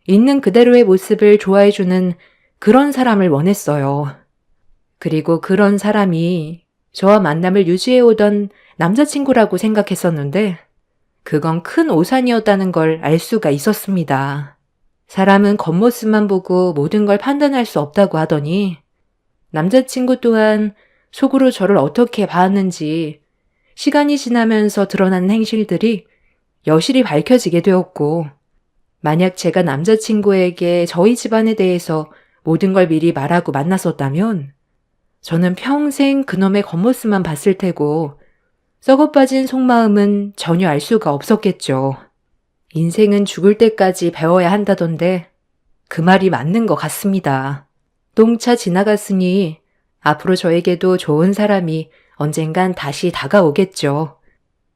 있는 그대로의 모습을 좋아해주는 그런 사람을 원했어요. 그리고 그런 사람이 저와 만남을 유지해오던 남자친구라고 생각했었는데, 그건 큰 오산이었다는 걸 알 수가 있었습니다. 사람은 겉모습만 보고 모든 걸 판단할 수 없다고 하더니, 남자친구 또한 속으로 저를 어떻게 봐왔는지 시간이 지나면서 드러나는 행실들이 여실히 밝혀지게 되었고, 만약 제가 남자친구에게 저희 집안에 대해서 모든 걸 미리 말하고 만났었다면 저는 평생 그놈의 겉모습만 봤을 테고 썩어빠진 속마음은 전혀 알 수가 없었겠죠. 인생은 죽을 때까지 배워야 한다던데 그 말이 맞는 것 같습니다. 똥차 지나갔으니 앞으로 저에게도 좋은 사람이 언젠간 다시 다가오겠죠.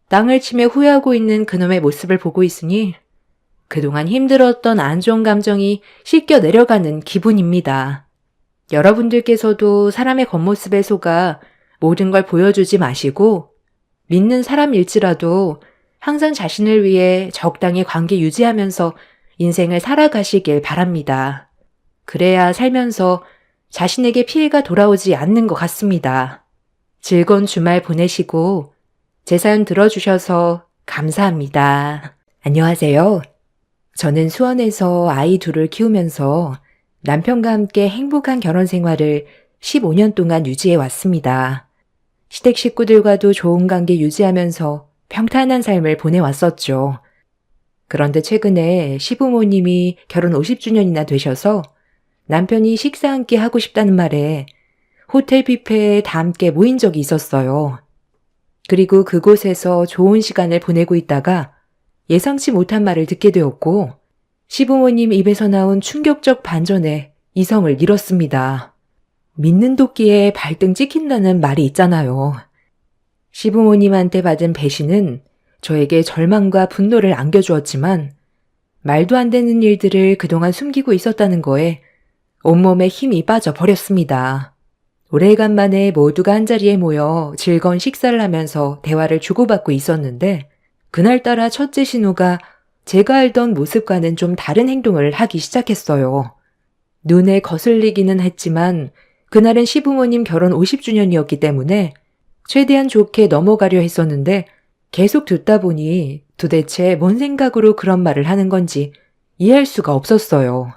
땅을 치며 후회하고 있는 그놈의 모습을 보고 있으니 그동안 힘들었던 안 좋은 감정이 씻겨 내려가는 기분입니다. 여러분들께서도 사람의 겉모습에 속아 모든 걸 보여주지 마시고 믿는 사람일지라도 항상 자신을 위해 적당히 관계 유지하면서 인생을 살아가시길 바랍니다. 그래야 살면서 자신에게 피해가 돌아오지 않는 것 같습니다. 즐거운 주말 보내시고 제 사연 들어주셔서 감사합니다. 안녕하세요. 저는 수원에서 아이 둘을 키우면서 남편과 함께 행복한 결혼 생활을 15년 동안 유지해 왔습니다. 시댁 식구들과도 좋은 관계 유지하면서 평탄한 삶을 보내왔었죠. 그런데 최근에 시부모님이 결혼 50주년이나 되셔서 남편이 식사 함께 하고 싶다는 말에 호텔 뷔페에 다 함께 모인 적이 있었어요. 그리고 그곳에서 좋은 시간을 보내고 있다가 예상치 못한 말을 듣게 되었고 시부모님 입에서 나온 충격적 반전에 이성을 잃었습니다. 믿는 도끼에 발등 찍힌다는 말이 있잖아요. 시부모님한테 받은 배신은 저에게 절망과 분노를 안겨주었지만 말도 안 되는 일들을 그동안 숨기고 있었다는 거에 온몸에 힘이 빠져버렸습니다. 오래간만에 모두가 한자리에 모여 즐거운 식사를 하면서 대화를 주고받고 있었는데 그날따라 첫째 신우가 제가 알던 모습과는 좀 다른 행동을 하기 시작했어요. 눈에 거슬리기는 했지만 그날은 시부모님 결혼 50주년이었기 때문에 최대한 좋게 넘어가려 했었는데 계속 듣다 보니 도대체 뭔 생각으로 그런 말을 하는 건지 이해할 수가 없었어요.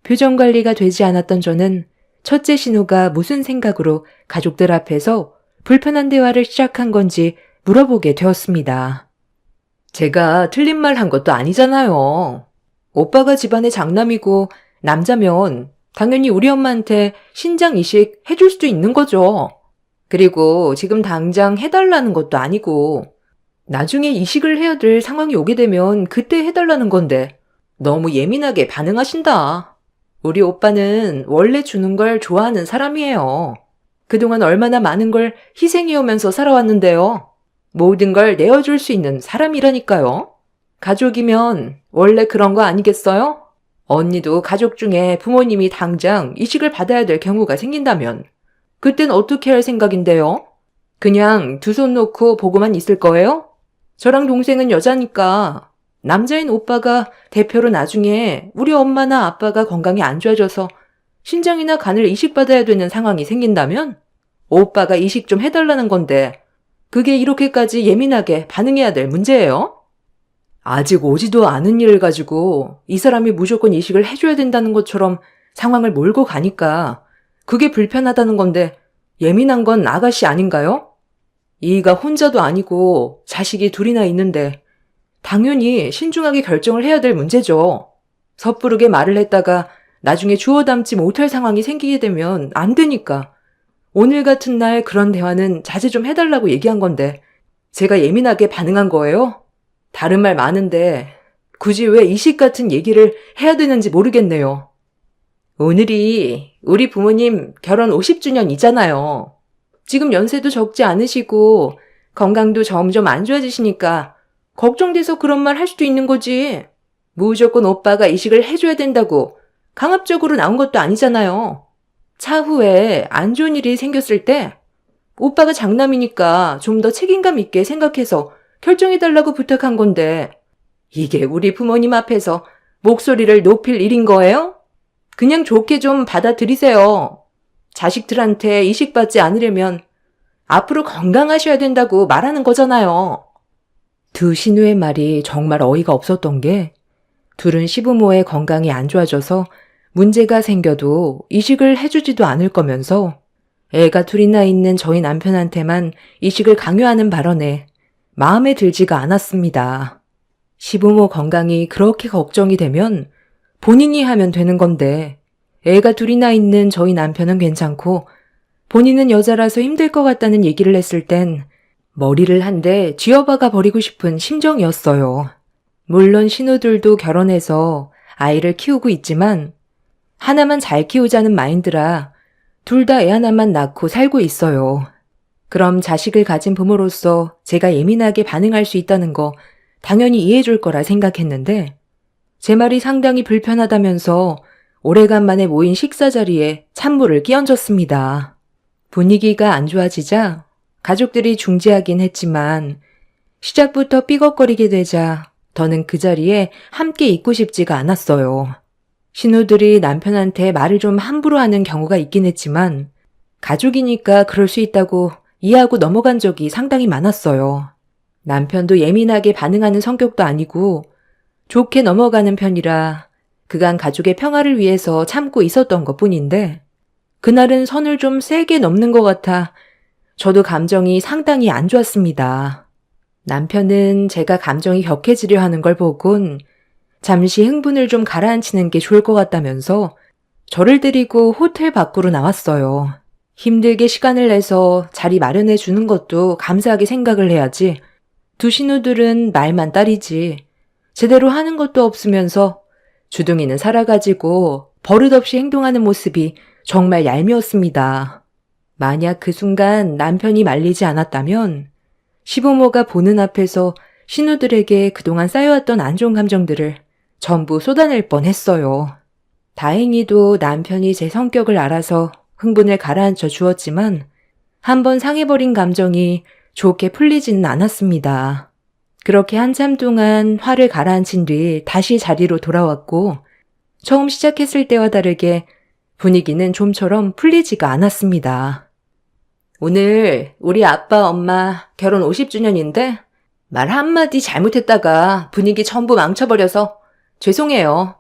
표정 관리가 되지 않았던 저는 첫째 신우가 무슨 생각으로 가족들 앞에서 불편한 대화를 시작한 건지 물어보게 되었습니다. 제가 틀린 말 한 것도 아니잖아요. 오빠가 집안의 장남이고 남자면 당연히 우리 엄마한테 신장 이식 해줄 수도 있는 거죠. 그리고 지금 당장 해달라는 것도 아니고 나중에 이식을 해야 될 상황이 오게 되면 그때 해달라는 건데 너무 예민하게 반응하신다. 우리 오빠는 원래 주는 걸 좋아하는 사람이에요. 그동안 얼마나 많은 걸 희생해오면서 살아왔는데요. 모든 걸 내어줄 수 있는 사람이라니까요. 가족이면 원래 그런 거 아니겠어요? 언니도 가족 중에 부모님이 당장 이식을 받아야 될 경우가 생긴다면 그땐 어떻게 할 생각인데요? 그냥 두 손 놓고 보고만 있을 거예요? 저랑 동생은 여자니까 남자인 오빠가 대표로 나중에 우리 엄마나 아빠가 건강이 안 좋아져서 신장이나 간을 이식받아야 되는 상황이 생긴다면 오빠가 이식 좀 해달라는 건데 그게 이렇게까지 예민하게 반응해야 될 문제예요? 아직 오지도 않은 일을 가지고 이 사람이 무조건 이식을 해줘야 된다는 것처럼 상황을 몰고 가니까 그게 불편하다는 건데 예민한 건 아가씨 아닌가요? 이가 혼자도 아니고 자식이 둘이나 있는데 당연히 신중하게 결정을 해야 될 문제죠. 섣부르게 말을 했다가 나중에 주워 담지 못할 상황이 생기게 되면 안 되니까 오늘 같은 날 그런 대화는 자제 좀 해달라고 얘기한 건데 제가 예민하게 반응한 거예요? 다른 말 많은데 굳이 왜 이식 같은 얘기를 해야 되는지 모르겠네요. 오늘이 우리 부모님 결혼 50주년이잖아요. 지금 연세도 적지 않으시고 건강도 점점 안 좋아지시니까 걱정돼서 그런 말 할 수도 있는 거지. 무조건 오빠가 이식을 해줘야 된다고 강압적으로 나온 것도 아니잖아요. 차후에 안 좋은 일이 생겼을 때 오빠가 장남이니까 좀 더 책임감 있게 생각해서 결정해달라고 부탁한 건데 이게 우리 부모님 앞에서 목소리를 높일 일인 거예요? 그냥 좋게 좀 받아들이세요. 자식들한테 이식받지 않으려면 앞으로 건강하셔야 된다고 말하는 거잖아요. 두 신우의 말이 정말 어이가 없었던 게 둘은 시부모의 건강이 안 좋아져서 문제가 생겨도 이식을 해주지도 않을 거면서 애가 둘이나 있는 저희 남편한테만 이식을 강요하는 발언에 마음에 들지가 않았습니다. 시부모 건강이 그렇게 걱정이 되면 본인이 하면 되는 건데 애가 둘이나 있는 저희 남편은 괜찮고 본인은 여자라서 힘들 것 같다는 얘기를 했을 땐 머리를 한 대 쥐어박아 버리고 싶은 심정이었어요. 물론 신우들도 결혼해서 아이를 키우고 있지만 하나만 잘 키우자는 마인드라 둘 다 애 하나만 낳고 살고 있어요. 그럼 자식을 가진 부모로서 제가 예민하게 반응할 수 있다는 거 당연히 이해해 줄 거라 생각했는데 제 말이 상당히 불편하다면서 오래간만에 모인 식사 자리에 찬물을 끼얹었습니다. 분위기가 안 좋아지자 가족들이 중지하긴 했지만 시작부터 삐걱거리게 되자 더는 그 자리에 함께 있고 싶지가 않았어요. 신우들이 남편한테 말을 좀 함부로 하는 경우가 있긴 했지만 가족이니까 그럴 수 있다고 이해하고 넘어간 적이 상당히 많았어요. 남편도 예민하게 반응하는 성격도 아니고 좋게 넘어가는 편이라 그간 가족의 평화를 위해서 참고 있었던 것뿐인데 그날은 선을 좀 세게 넘는 것 같아 저도 감정이 상당히 안 좋았습니다. 남편은 제가 감정이 격해지려 하는 걸 보곤 잠시 흥분을 좀 가라앉히는 게 좋을 것 같다면서 저를 데리고 호텔 밖으로 나왔어요. 힘들게 시간을 내서 자리 마련해 주는 것도 감사하게 생각을 해야지. 두 신우들은 말만 따리지 제대로 하는 것도 없으면서 주둥이는 살아가지고 버릇없이 행동하는 모습이 정말 얄미웠습니다. 만약 그 순간 남편이 말리지 않았다면 시부모가 보는 앞에서 신우들에게 그동안 쌓여왔던 안 좋은 감정들을 전부 쏟아낼 뻔했어요. 다행히도 남편이 제 성격을 알아서 흥분을 가라앉혀 주었지만 한번 상해버린 감정이 좋게 풀리지는 않았습니다. 그렇게 한참 동안 화를 가라앉힌 뒤 다시 자리로 돌아왔고 처음 시작했을 때와 다르게 분위기는 좀처럼 풀리지가 않았습니다. 오늘 우리 아빠 엄마 결혼 50주년인데 말 한마디 잘못했다가 분위기 전부 망쳐버려서 죄송해요.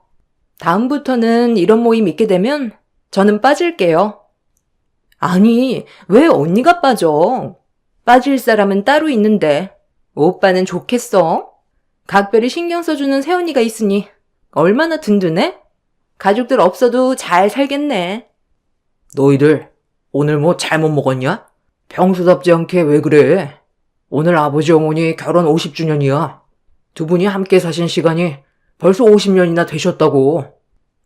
다음부터는 이런 모임 있게 되면 저는 빠질게요. 아니, 왜 언니가 빠져? 빠질 사람은 따로 있는데 오빠는 좋겠어? 각별히 신경 써주는 새언니가 있으니 얼마나 든든해? 가족들 없어도 잘 살겠네. 너희들 오늘 뭐 잘못 먹었냐? 평소답지 않게 왜 그래? 오늘 아버지 어머니 결혼 50주년이야. 두 분이 함께 사신 시간이 벌써 50년이나 되셨다고.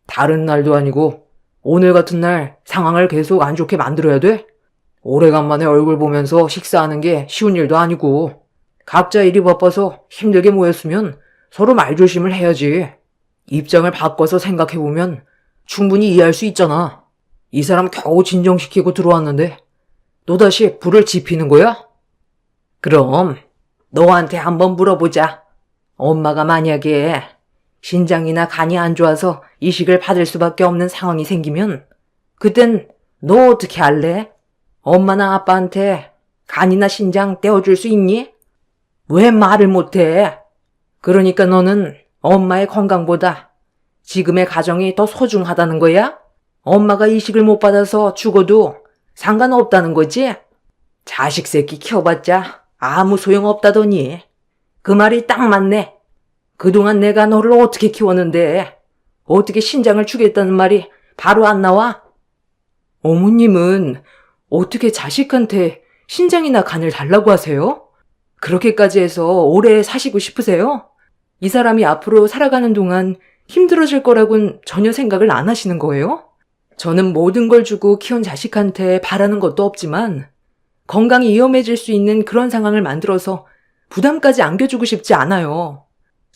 다른 날도 아니고 오늘 같은 날 상황을 계속 안 좋게 만들어야 돼? 오래간만에 얼굴 보면서 식사하는 게 쉬운 일도 아니고 각자 일이 바빠서 힘들게 모였으면 서로 말조심을 해야지. 입장을 바꿔서 생각해보면 충분히 이해할 수 있잖아. 이 사람 겨우 진정시키고 들어왔는데 또다시 불을 지피는 거야? 그럼 너한테 한번 물어보자. 엄마가 만약에 신장이나 간이 안 좋아서 이식을 받을 수밖에 없는 상황이 생기면 그땐 너 어떻게 할래? 엄마나 아빠한테 간이나 신장 떼어줄 수 있니? 왜 말을 못해? 그러니까 너는 엄마의 건강보다 지금의 가정이 더 소중하다는 거야? 엄마가 이식을 못 받아서 죽어도 상관없다는 거지? 자식 새끼 키워봤자 아무 소용없다더니. 그 말이 딱 맞네. 그동안 내가 너를 어떻게 키웠는데 어떻게 신장을 주겠다는 말이 바로 안 나와? 어머님은 어떻게 자식한테 신장이나 간을 달라고 하세요? 그렇게까지 해서 오래 사시고 싶으세요? 이 사람이 앞으로 살아가는 동안 힘들어질 거라고는 전혀 생각을 안 하시는 거예요? 저는 모든 걸 주고 키운 자식한테 바라는 것도 없지만 건강이 위험해질 수 있는 그런 상황을 만들어서 부담까지 안겨주고 싶지 않아요.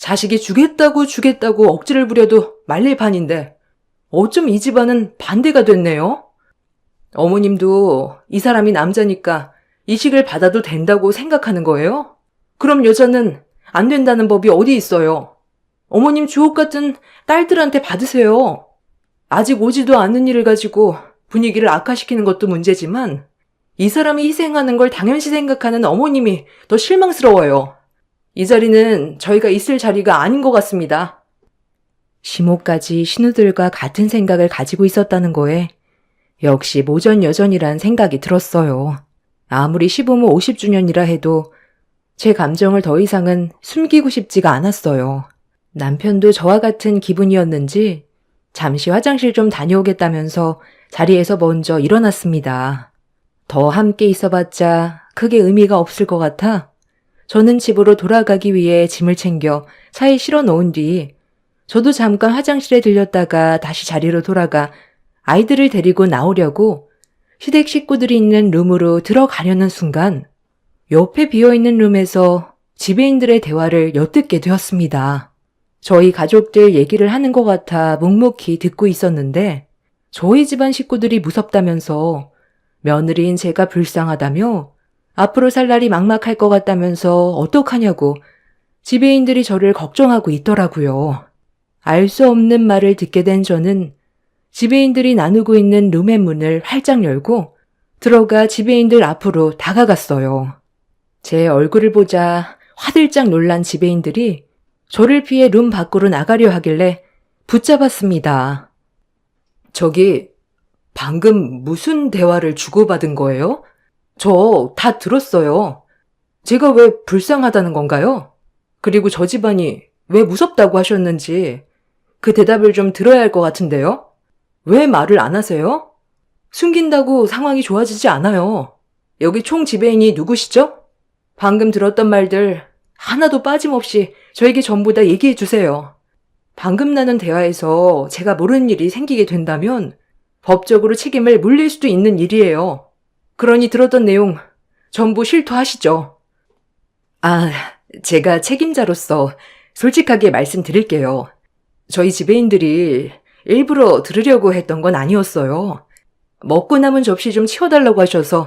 자식이 주겠다고 억지를 부려도 말릴 판인데 어쩜 이 집안은 반대가 됐네요? 어머님도 이 사람이 남자니까 이식을 받아도 된다고 생각하는 거예요? 그럼 여자는 안 된다는 법이 어디 있어요? 어머님 주옥 같은 딸들한테 받으세요. 아직 오지도 않은 일을 가지고 분위기를 악화시키는 것도 문제지만 이 사람이 희생하는 걸 당연시 생각하는 어머님이 더 실망스러워요. 이 자리는 저희가 있을 자리가 아닌 것 같습니다. 시모까지 신우들과 같은 생각을 가지고 있었다는 거에 역시 모전여전이란 생각이 들었어요. 아무리 시부모 50주년이라 해도 제 감정을 더 이상은 숨기고 싶지가 않았어요. 남편도 저와 같은 기분이었는지 잠시 화장실 좀 다녀오겠다면서 자리에서 먼저 일어났습니다. 더 함께 있어봤자 크게 의미가 없을 것 같아 저는 집으로 돌아가기 위해 짐을 챙겨 차에 실어 놓은 뒤 저도 잠깐 화장실에 들렸다가 다시 자리로 돌아가 아이들을 데리고 나오려고 시댁 식구들이 있는 룸으로 들어가려는 순간 옆에 비어있는 룸에서 지배인들의 대화를 엿듣게 되었습니다. 저희 가족들 얘기를 하는 것 같아 묵묵히 듣고 있었는데 저희 집안 식구들이 무섭다면서 며느리인 제가 불쌍하다며 앞으로 살 날이 막막할 것 같다면서 어떡하냐고 지배인들이 저를 걱정하고 있더라고요. 알 수 없는 말을 듣게 된 저는 지배인들이 나누고 있는 룸의 문을 활짝 열고 들어가 지배인들 앞으로 다가갔어요. 제 얼굴을 보자 화들짝 놀란 지배인들이 저를 피해 룸 밖으로 나가려 하길래 붙잡았습니다. 저기 방금 무슨 대화를 주고받은 거예요? 저 다 들었어요. 제가 왜 불쌍하다는 건가요? 그리고 저 집안이 왜 무섭다고 하셨는지 그 대답을 좀 들어야 할 것 같은데요? 왜 말을 안 하세요? 숨긴다고 상황이 좋아지지 않아요. 여기 총 지배인이 누구시죠? 방금 들었던 말들 하나도 빠짐없이 저에게 전부 다 얘기해 주세요. 방금 나눈 대화에서 제가 모르는 일이 생기게 된다면 법적으로 책임을 물릴 수도 있는 일이에요. 그러니 들었던 내용 전부 실토하시죠. 제가 책임자로서 솔직하게 말씀드릴게요. 저희 지배인들이 일부러 들으려고 했던 건 아니었어요. 먹고 남은 접시 좀 치워달라고 하셔서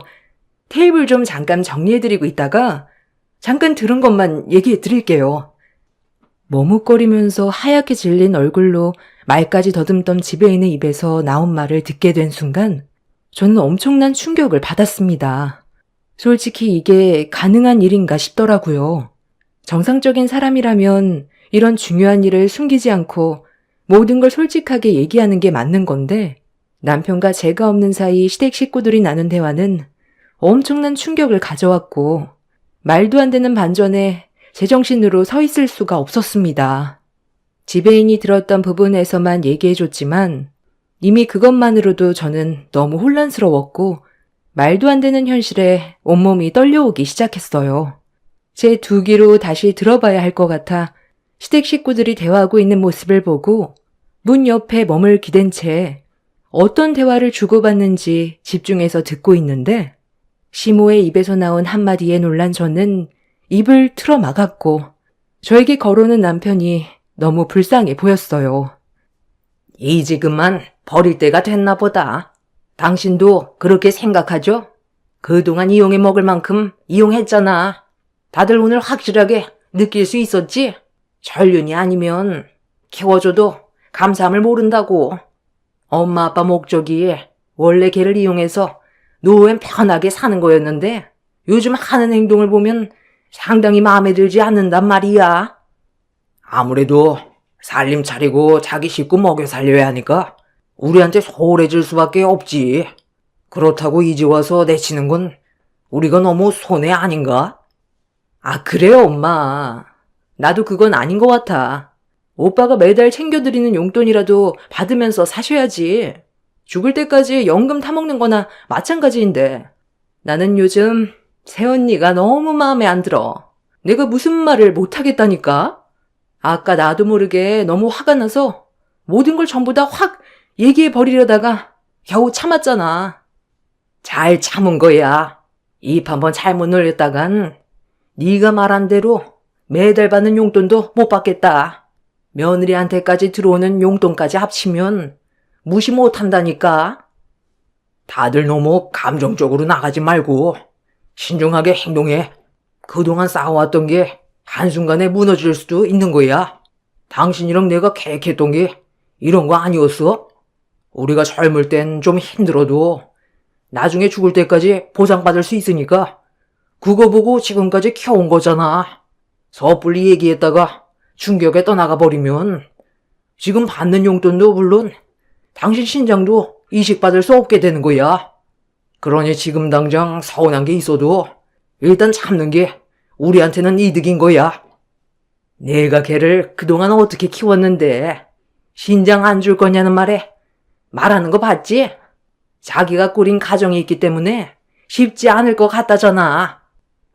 테이블 좀 잠깐 정리해드리고 있다가 잠깐 들은 것만 얘기해 드릴게요. 머뭇거리면서 하얗게 질린 얼굴로 말까지 더듬던 지배인의 입에서 나온 말을 듣게 된 순간 저는 엄청난 충격을 받았습니다. 솔직히 이게 가능한 일인가 싶더라고요. 정상적인 사람이라면 이런 중요한 일을 숨기지 않고 모든 걸 솔직하게 얘기하는 게 맞는 건데 남편과 제가 없는 사이 시댁 식구들이 나눈 대화는 엄청난 충격을 가져왔고 말도 안 되는 반전에 제정신으로 서 있을 수가 없었습니다. 지배인이 들었던 부분에서만 얘기해줬지만 이미 그것만으로도 저는 너무 혼란스러웠고 말도 안 되는 현실에 온몸이 떨려오기 시작했어요. 제 두 귀로 다시 들어봐야 할 것 같아 시댁 식구들이 대화하고 있는 모습을 보고 문 옆에 머물 기댄 채 어떤 대화를 주고받는지 집중해서 듣고 있는데 시모의 입에서 나온 한마디에 놀란 저는 입을 틀어 막았고 저에게 걸어오는 남편이 너무 불쌍해 보였어요. 이제 그만 버릴 때가 됐나 보다. 당신도 그렇게 생각하죠? 그동안 이용해 먹을 만큼 이용했잖아. 다들 오늘 확실하게 느낄 수 있었지? 전륜이 아니면 키워줘도 감사함을 모른다고. 엄마 아빠 목적이 원래 걔를 이용해서 노후엔 편하게 사는 거였는데 요즘 하는 행동을 보면 상당히 마음에 들지 않는단 말이야. 아무래도 살림 차리고 자기 식구 먹여 살려야 하니까 우리한테 소홀해질 수밖에 없지. 그렇다고 이제 와서 내치는 건 우리가 너무 손해 아닌가? 그래요, 엄마. 나도 그건 아닌 것 같아. 오빠가 매달 챙겨드리는 용돈이라도 받으면서 사셔야지. 죽을 때까지 연금 타먹는 거나 마찬가지인데. 나는 요즘 새언니가 너무 마음에 안 들어. 내가 무슨 말을 못하겠다니까? 아까 나도 모르게 너무 화가 나서 모든 걸 전부 다 확 얘기해 버리려다가 겨우 참았잖아. 잘 참은 거야. 입 한번 잘못 놀렸다간 네가 말한 대로 매달 받는 용돈도 못 받겠다. 며느리한테까지 들어오는 용돈까지 합치면 무시 못한다니까. 다들 너무 감정적으로 나가지 말고 신중하게 행동해. 그동안 쌓아왔던 게 한순간에 무너질 수도 있는 거야. 당신이랑 내가 계획했던 게 이런 거 아니었어? 우리가 젊을 땐 좀 힘들어도 나중에 죽을 때까지 보상받을 수 있으니까 그거 보고 지금까지 키워온 거잖아. 섣불리 얘기했다가 충격에 떠나가 버리면 지금 받는 용돈도 물론 당신 신장도 이식받을 수 없게 되는 거야. 그러니 지금 당장 서운한 게 있어도 일단 참는 게 우리한테는 이득인 거야. 내가 걔를 그동안 어떻게 키웠는데 신장 안 줄 거냐는 말에 말하는 거 봤지? 자기가 꾸린 가정이 있기 때문에 쉽지 않을 것 같다잖아.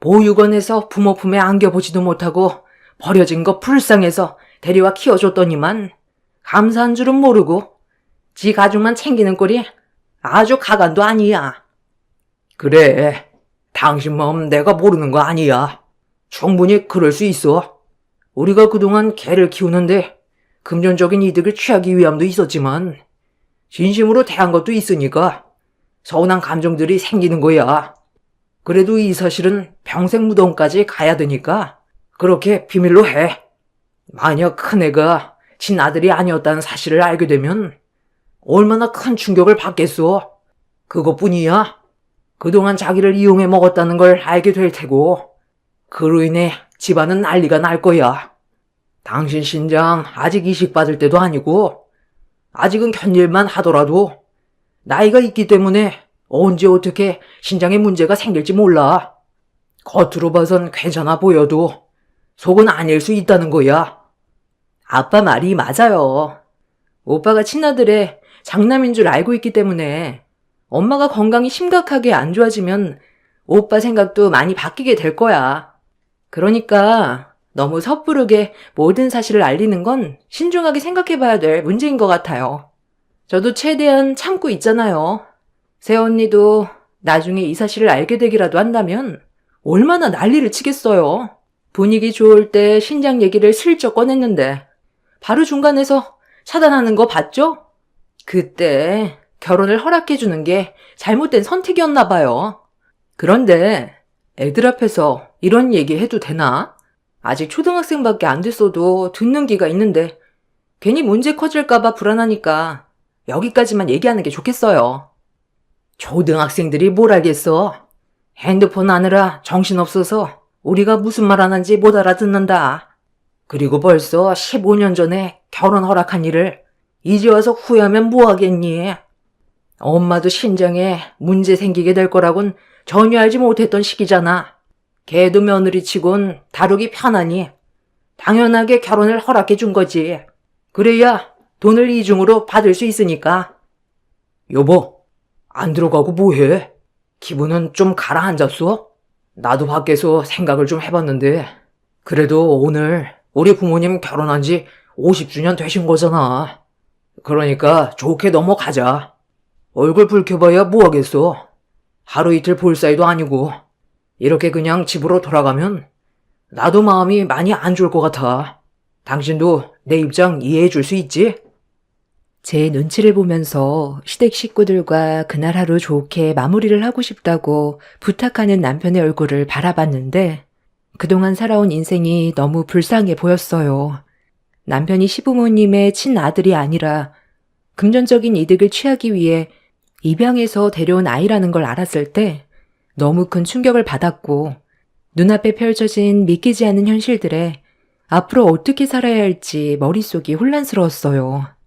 보육원에서 부모 품에 안겨보지도 못하고 버려진 거 불쌍해서 데려와 키워줬더니만 감사한 줄은 모르고 지 가족만 챙기는 꼴이 아주 가관도 아니야. 그래, 당신 마음 내가 모르는 거 아니야. 충분히 그럴 수 있어. 우리가 그동안 개를 키우는데 금전적인 이득을 취하기 위함도 있었지만 진심으로 대한 것도 있으니까 서운한 감정들이 생기는 거야. 그래도 이 사실은 평생 무덤까지 가야 되니까 그렇게 비밀로 해. 만약 큰애가 친아들이 아니었다는 사실을 알게 되면 얼마나 큰 충격을 받겠어. 그것뿐이야. 그동안 자기를 이용해 먹었다는 걸 알게 될 테고 그로 인해 집안은 난리가 날 거야. 당신 신장 아직 이식받을 때도 아니고 아직은 견딜만 하더라도 나이가 있기 때문에 언제 어떻게 신장에 문제가 생길지 몰라. 겉으로 봐선 괜찮아 보여도 속은 아닐 수 있다는 거야. 아빠 말이 맞아요. 오빠가 친아들의 장남인 줄 알고 있기 때문에 엄마가 건강이 심각하게 안 좋아지면 오빠 생각도 많이 바뀌게 될 거야. 그러니까 너무 섣부르게 모든 사실을 알리는 건 신중하게 생각해봐야 될 문제인 것 같아요. 저도 최대한 참고 있잖아요. 새언니도 나중에 이 사실을 알게 되기라도 한다면 얼마나 난리를 치겠어요. 분위기 좋을 때 신장 얘기를 슬쩍 꺼냈는데 바로 중간에서 차단하는 거 봤죠? 그때 결혼을 허락해주는 게 잘못된 선택이었나 봐요. 그런데 애들 앞에서 이런 얘기 해도 되나? 아직 초등학생밖에 안 됐어도 듣는 귀가 있는데 괜히 문제 커질까봐 불안하니까 여기까지만 얘기하는 게 좋겠어요. 초등학생들이 뭘 알겠어. 핸드폰 하느라 정신없어서 우리가 무슨 말 하는지 못 알아듣는다. 그리고 벌써 15년 전에 결혼 허락한 일을 이제 와서 후회하면 뭐하겠니? 엄마도 신장에 문제 생기게 될 거라곤 전혀 알지 못했던 시기잖아. 걔도 며느리 치곤 다루기 편하니 당연하게 결혼을 허락해 준 거지. 그래야 돈을 이중으로 받을 수 있으니까. 여보, 안 들어가고 뭐해? 기분은 좀 가라앉았어? 나도 밖에서 생각을 좀 해봤는데 그래도 오늘 우리 부모님 결혼한 지 50주년 되신 거잖아. 그러니까 좋게 넘어가자. 얼굴 붉혀봐야 뭐하겠어. 하루 이틀 볼 사이도 아니고 이렇게 그냥 집으로 돌아가면 나도 마음이 많이 안 좋을 것 같아. 당신도 내 입장 이해해 줄 수 있지? 제 눈치를 보면서 시댁 식구들과 그날 하루 좋게 마무리를 하고 싶다고 부탁하는 남편의 얼굴을 바라봤는데 그동안 살아온 인생이 너무 불쌍해 보였어요. 남편이 시부모님의 친아들이 아니라 금전적인 이득을 취하기 위해 입양해서 데려온 아이라는 걸 알았을 때 너무 큰 충격을 받았고 눈앞에 펼쳐진 믿기지 않는 현실들에 앞으로 어떻게 살아야 할지 머릿속이 혼란스러웠어요.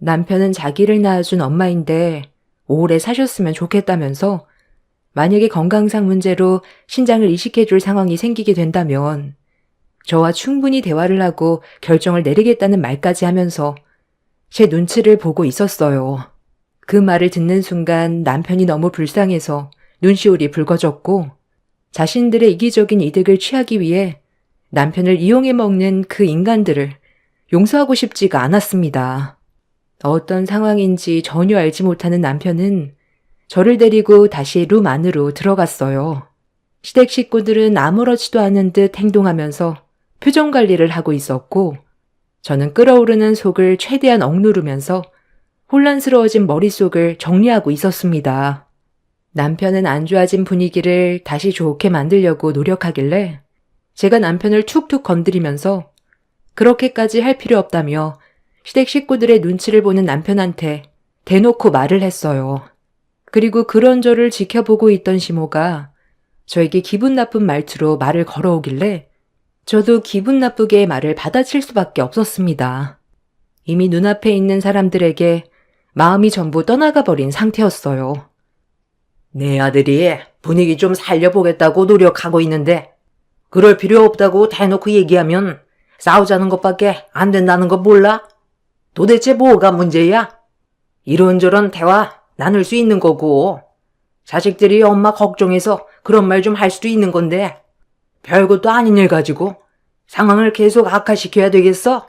남편은 자기를 낳아준 엄마인데 오래 사셨으면 좋겠다면서 만약에 건강상 문제로 신장을 이식해줄 상황이 생기게 된다면 저와 충분히 대화를 하고 결정을 내리겠다는 말까지 하면서 제 눈치를 보고 있었어요. 그 말을 듣는 순간 남편이 너무 불쌍해서 눈시울이 붉어졌고 자신들의 이기적인 이득을 취하기 위해 남편을 이용해 먹는 그 인간들을 용서하고 싶지가 않았습니다. 어떤 상황인지 전혀 알지 못하는 남편은 저를 데리고 다시 룸 안으로 들어갔어요. 시댁 식구들은 아무렇지도 않은 듯 행동하면서 표정 관리를 하고 있었고, 저는 끓어오르는 속을 최대한 억누르면서 혼란스러워진 머릿속을 정리하고 있었습니다. 남편은 안 좋아진 분위기를 다시 좋게 만들려고 노력하길래 제가 남편을 툭툭 건드리면서 그렇게까지 할 필요 없다며 시댁 식구들의 눈치를 보는 남편한테 대놓고 말을 했어요. 그리고 그런 저를 지켜보고 있던 시모가 저에게 기분 나쁜 말투로 말을 걸어오길래 저도 기분 나쁘게 말을 받아칠 수밖에 없었습니다. 이미 눈앞에 있는 사람들에게 마음이 전부 떠나가 버린 상태였어요. 내 아들이 분위기 좀 살려보겠다고 노력하고 있는데 그럴 필요 없다고 대놓고 얘기하면 싸우자는 것밖에 안 된다는 거 몰라? 도대체 뭐가 문제야? 이런저런 대화 나눌 수 있는 거고 자식들이 엄마 걱정해서 그런 말 좀 할 수도 있는 건데 별것도 아닌 일 가지고 상황을 계속 악화시켜야 되겠어?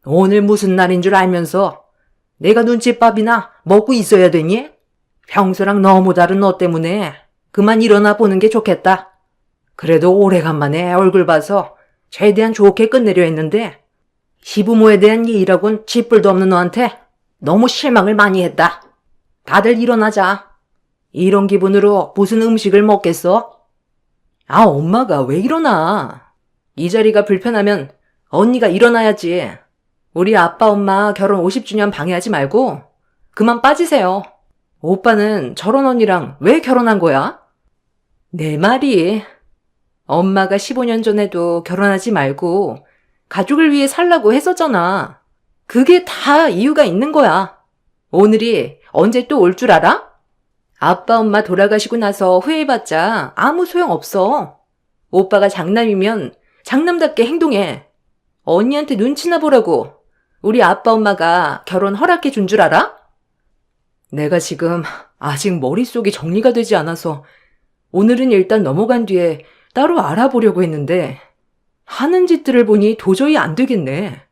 오늘 무슨 날인 줄 알면서 내가 눈칫밥이나 먹고 있어야 되니? 평소랑 너무 다른 너 때문에 그만 일어나 보는 게 좋겠다. 그래도 오래간만에 얼굴 봐서 최대한 좋게 끝내려 했는데 시부모에 대한 예의라곤 쥐뿔도 없는 너한테 너무 실망을 많이 했다. 다들 일어나자. 이런 기분으로 무슨 음식을 먹겠어? 아, 엄마가 왜 일어나? 이 자리가 불편하면 언니가 일어나야지. 우리 아빠 엄마 결혼 50주년 방해하지 말고 그만 빠지세요. 오빠는 저런 언니랑 왜 결혼한 거야? 내 말이 엄마가 15년 전에도 결혼하지 말고 가족을 위해 살라고 했었잖아. 그게 다 이유가 있는 거야. 오늘이 언제 또 올 줄 알아? 아빠 엄마 돌아가시고 나서 후회해봤자 아무 소용 없어. 오빠가 장남이면 장남답게 행동해. 언니한테 눈치나 보라고 우리 아빠 엄마가 결혼 허락해 준 줄 알아? 내가 지금 아직 머릿속이 정리가 되지 않아서 오늘은 일단 넘어간 뒤에 따로 알아보려고 했는데 하는 짓들을 보니 도저히 안 되겠네.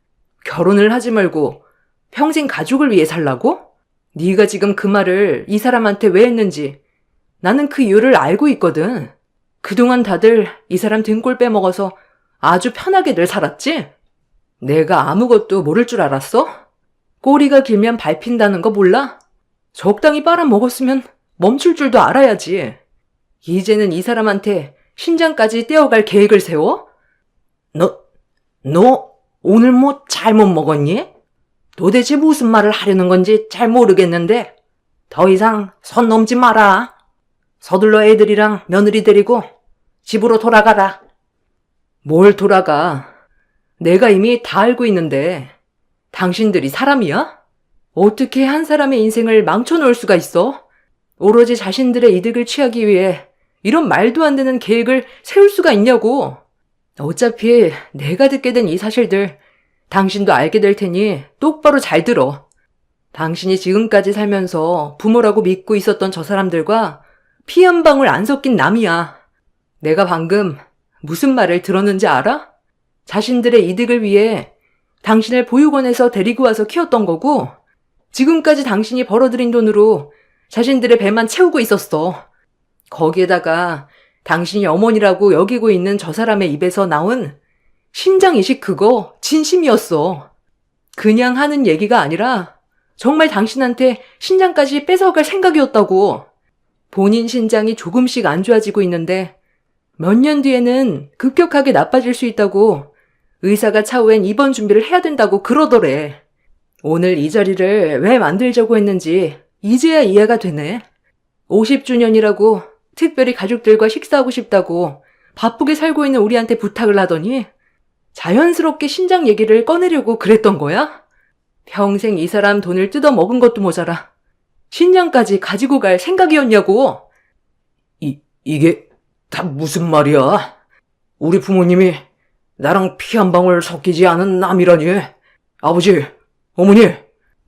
결혼을 하지 말고 평생 가족을 위해 살라고? 네가 지금 그 말을 이 사람한테 왜 했는지 나는 그 이유를 알고 있거든. 그동안 다들 이 사람 등골 빼먹어서 아주 편하게들 살았지? 내가 아무것도 모를 줄 알았어? 꼬리가 길면 밟힌다는 거 몰라? 적당히 빨아먹었으면 멈출 줄도 알아야지. 이제는 이 사람한테 신장까지 떼어갈 계획을 세워? 너 오늘 뭐 잘못 먹었니? 도대체 무슨 말을 하려는 건지 잘 모르겠는데 더 이상 선 넘지 마라. 서둘러 애들이랑 며느리 데리고 집으로 돌아가라. 뭘 돌아가? 내가 이미 다 알고 있는데 당신들이 사람이야? 어떻게 한 사람의 인생을 망쳐놓을 수가 있어? 오로지 자신들의 이득을 취하기 위해 이런 말도 안 되는 계획을 세울 수가 있냐고. 어차피 내가 듣게 된 이 사실들 당신도 알게 될 테니 똑바로 잘 들어. 당신이 지금까지 살면서 부모라고 믿고 있었던 저 사람들과 피 한 방울 안 섞인 남이야. 내가 방금 무슨 말을 들었는지 알아? 자신들의 이득을 위해 당신을 보육원에서 데리고 와서 키웠던 거고 지금까지 당신이 벌어들인 돈으로 자신들의 배만 채우고 있었어. 거기에다가 당신이 어머니라고 여기고 있는 저 사람의 입에서 나온 신장 이식 그거 진심이었어. 그냥 하는 얘기가 아니라 정말 당신한테 신장까지 뺏어갈 생각이었다고. 본인 신장이 조금씩 안 좋아지고 있는데 몇 년 뒤에는 급격하게 나빠질 수 있다고 의사가 차후엔 입원 준비를 해야 된다고 그러더래. 오늘 이 자리를 왜 만들자고 했는지 이제야 이해가 되네. 50주년이라고 특별히 가족들과 식사하고 싶다고 바쁘게 살고 있는 우리한테 부탁을 하더니 자연스럽게 신장 얘기를 꺼내려고 그랬던 거야? 평생 이 사람 돈을 뜯어먹은 것도 모자라 신장까지 가지고 갈 생각이었냐고. 이게 다 무슨 말이야? 우리 부모님이 나랑 피 한 방울 섞이지 않은 남이라니. 아버지, 어머니,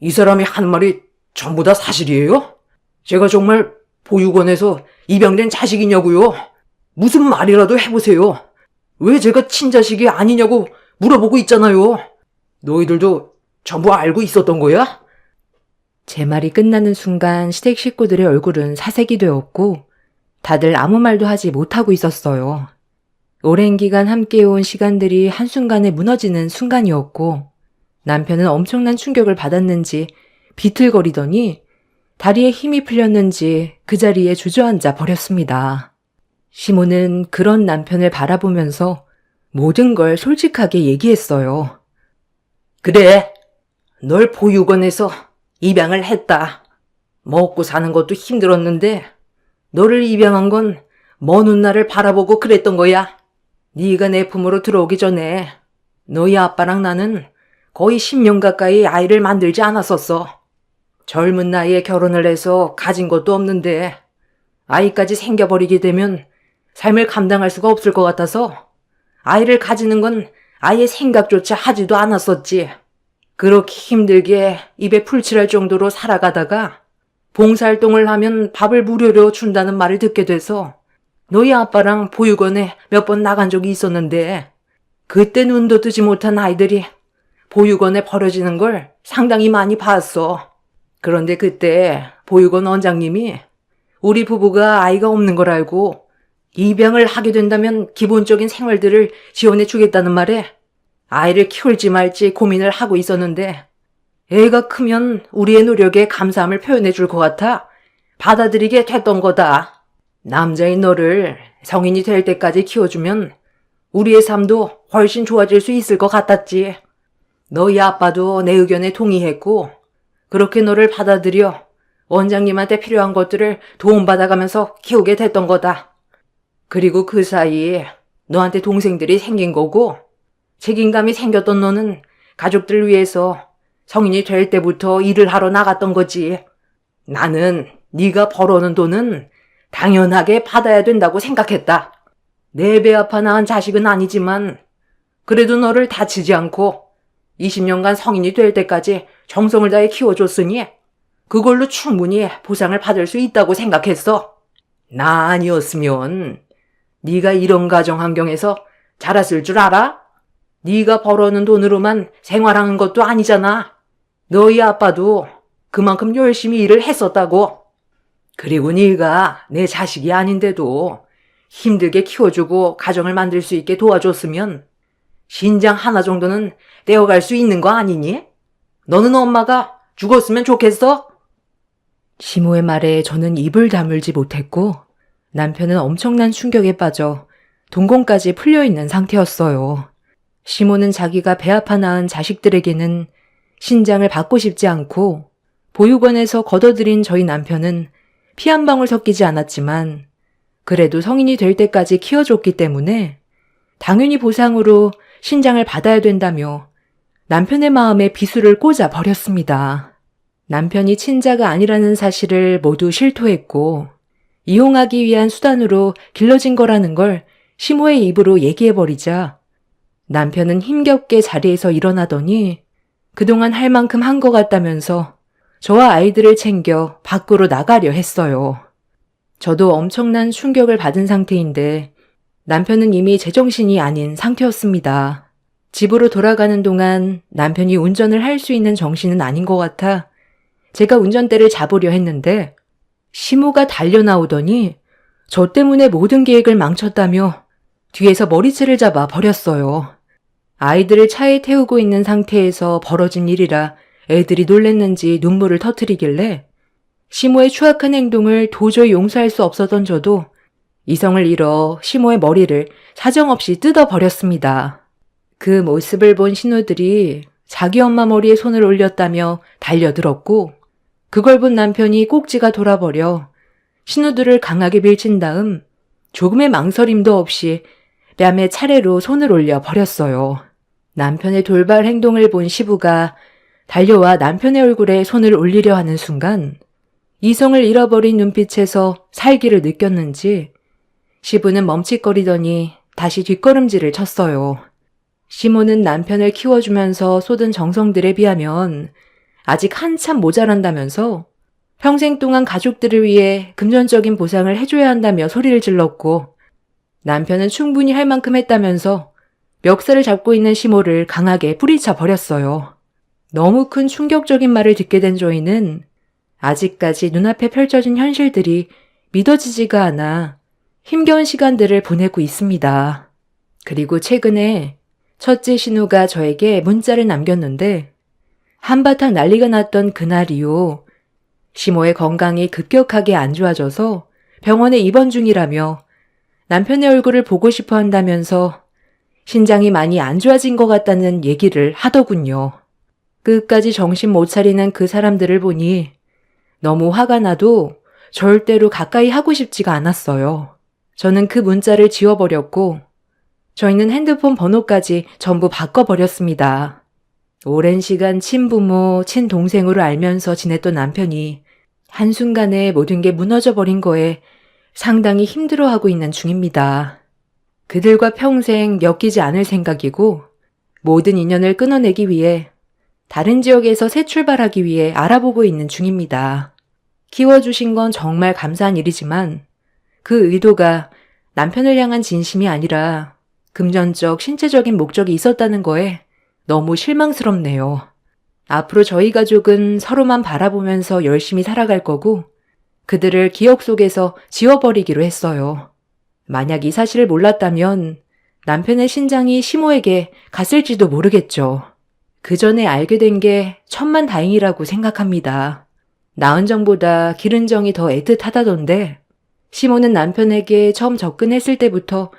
이 사람이 한 말이 전부 다 사실이에요? 제가 정말 보육원에서 입양된 자식이냐고요? 무슨 말이라도 해보세요. 왜 제가 친자식이 아니냐고 물어보고 있잖아요. 너희들도 전부 알고 있었던 거야? 제 말이 끝나는 순간 시댁 식구들의 얼굴은 사색이 되었고 다들 아무 말도 하지 못하고 있었어요. 오랜 기간 함께해온 시간들이 한순간에 무너지는 순간이었고 남편은 엄청난 충격을 받았는지 비틀거리더니 다리에 힘이 풀렸는지 그 자리에 주저앉아 버렸습니다. 시모는 그런 남편을 바라보면서 모든 걸 솔직하게 얘기했어요. 그래, 널 보육원에서 입양을 했다. 먹고 사는 것도 힘들었는데 너를 입양한 건 먼 훗날을 바라보고 그랬던 거야. 네가 내 품으로 들어오기 전에 너희 아빠랑 나는 거의 10년 가까이 아이를 만들지 않았었어. 젊은 나이에 결혼을 해서 가진 것도 없는데 아이까지 생겨버리게 되면 삶을 감당할 수가 없을 것 같아서 아이를 가지는 건 아예 생각조차 하지도 않았었지. 그렇게 힘들게 입에 풀칠할 정도로 살아가다가 봉사활동을 하면 밥을 무료로 준다는 말을 듣게 돼서 너희 아빠랑 보육원에 몇 번 나간 적이 있었는데 그때 눈도 뜨지 못한 아이들이 보육원에 버려지는 걸 상당히 많이 봤어. 그런데 그때 보육원 원장님이 우리 부부가 아이가 없는 걸 알고 입양을 하게 된다면 기본적인 생활들을 지원해 주겠다는 말에 아이를 키울지 말지 고민을 하고 있었는데 애가 크면 우리의 노력에 감사함을 표현해 줄 것 같아 받아들이게 됐던 거다. 남자인 너를 성인이 될 때까지 키워주면 우리의 삶도 훨씬 좋아질 수 있을 것 같았지. 너희 아빠도 내 의견에 동의했고 그렇게 너를 받아들여 원장님한테 필요한 것들을 도움받아가면서 키우게 됐던 거다. 그리고 그 사이에 너한테 동생들이 생긴 거고 책임감이 생겼던 너는 가족들 위해서 성인이 될 때부터 일을 하러 나갔던 거지. 나는 네가 벌어오는 돈은 당연하게 받아야 된다고 생각했다. 내 배 아파 낳은 자식은 아니지만 그래도 너를 다치지 않고 20년간 성인이 될 때까지 정성을 다해 키워줬으니 그걸로 충분히 보상을 받을 수 있다고 생각했어. 나 아니었으면 네가 이런 가정 환경에서 자랐을 줄 알아? 네가 벌어오는 돈으로만 생활하는 것도 아니잖아. 너희 아빠도 그만큼 열심히 일을 했었다고. 그리고 네가 내 자식이 아닌데도 힘들게 키워주고 가정을 만들 수 있게 도와줬으면 신장 하나 정도는 떼어갈 수 있는 거 아니니? 너는 엄마가 죽었으면 좋겠어? 시모의 말에 저는 입을 다물지 못했고 남편은 엄청난 충격에 빠져 동공까지 풀려있는 상태였어요. 시모는 자기가 배 아파 낳은 자식들에게는 신장을 받고 싶지 않고 보육원에서 걷어들인 저희 남편은 피 한 방울 섞이지 않았지만 그래도 성인이 될 때까지 키워줬기 때문에 당연히 보상으로 신장을 받아야 된다며 남편의 마음에 비수를 꽂아 버렸습니다. 남편이 친자가 아니라는 사실을 모두 실토했고 이용하기 위한 수단으로 길러진 거라는 걸 시모의 입으로 얘기해버리자 남편은 힘겹게 자리에서 일어나더니 그동안 할 만큼 한 것 같다면서 저와 아이들을 챙겨 밖으로 나가려 했어요. 저도 엄청난 충격을 받은 상태인데 남편은 이미 제정신이 아닌 상태였습니다. 집으로 돌아가는 동안 남편이 운전을 할 수 있는 정신은 아닌 것 같아 제가 운전대를 잡으려 했는데 시모가 달려나오더니 저 때문에 모든 계획을 망쳤다며 뒤에서 머리채를 잡아 버렸어요. 아이들을 차에 태우고 있는 상태에서 벌어진 일이라 애들이 놀랬는지 눈물을 터뜨리길래 시모의 추악한 행동을 도저히 용서할 수 없었던 저도 이성을 잃어 시모의 머리를 사정없이 뜯어버렸습니다. 그 모습을 본 신우들이 자기 엄마 머리에 손을 올렸다며 달려들었고 그걸 본 남편이 꼭지가 돌아버려 신우들을 강하게 밀친 다음 조금의 망설임도 없이 뺨에 차례로 손을 올려 버렸어요. 남편의 돌발 행동을 본 시부가 달려와 남편의 얼굴에 손을 올리려 하는 순간 이성을 잃어버린 눈빛에서 살기를 느꼈는지 시부는 멈칫거리더니 다시 뒷걸음질을 쳤어요. 시모는 남편을 키워주면서 쏟은 정성들에 비하면 아직 한참 모자란다면서 평생 동안 가족들을 위해 금전적인 보상을 해줘야 한다며 소리를 질렀고 남편은 충분히 할 만큼 했다면서 멱살을 잡고 있는 시모를 강하게 뿌리쳐 버렸어요. 너무 큰 충격적인 말을 듣게 된 저희는 아직까지 눈앞에 펼쳐진 현실들이 믿어지지가 않아 힘겨운 시간들을 보내고 있습니다. 그리고 최근에 첫째 신우가 저에게 문자를 남겼는데 한바탕 난리가 났던 그날 이후 시모의 건강이 급격하게 안 좋아져서 병원에 입원 중이라며 남편의 얼굴을 보고 싶어 한다면서 신장이 많이 안 좋아진 것 같다는 얘기를 하더군요. 끝까지 정신 못 차리는 그 사람들을 보니 너무 화가 나도 절대로 가까이 하고 싶지가 않았어요. 저는 그 문자를 지워버렸고 저희는 핸드폰 번호까지 전부 바꿔버렸습니다. 오랜 시간 친부모, 친동생으로 알면서 지냈던 남편이 한순간에 모든 게 무너져버린 거에 상당히 힘들어하고 있는 중입니다. 그들과 평생 엮이지 않을 생각이고 모든 인연을 끊어내기 위해 다른 지역에서 새 출발하기 위해 알아보고 있는 중입니다. 키워주신 건 정말 감사한 일이지만 그 의도가 남편을 향한 진심이 아니라 금전적, 신체적인 목적이 있었다는 거에 너무 실망스럽네요. 앞으로 저희 가족은 서로만 바라보면서 열심히 살아갈 거고 그들을 기억 속에서 지워버리기로 했어요. 만약 이 사실을 몰랐다면 남편의 신장이 시모에게 갔을지도 모르겠죠. 그 전에 알게 된 게 천만다행이라고 생각합니다. 나은 정보다 기른 정이 더 애틋하다던데 시모는 남편에게 처음 접근했을 때부터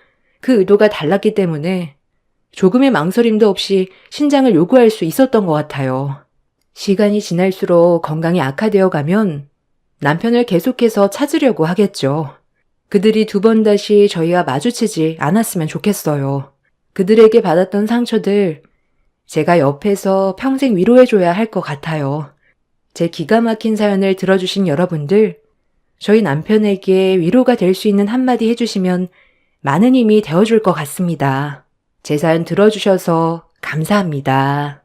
그 의도가 달랐기 때문에 조금의 망설임도 없이 신장을 요구할 수 있었던 것 같아요. 시간이 지날수록 건강이 악화되어 가면 남편을 계속해서 찾으려고 하겠죠. 그들이 두 번 다시 저희와 마주치지 않았으면 좋겠어요. 그들에게 받았던 상처들 제가 옆에서 평생 위로해줘야 할 것 같아요. 제 기가 막힌 사연을 들어주신 여러분들, 저희 남편에게 위로가 될 수 있는 한마디 해주시면 많은 힘이 되어줄 것 같습니다. 제 사연 들어주셔서 감사합니다.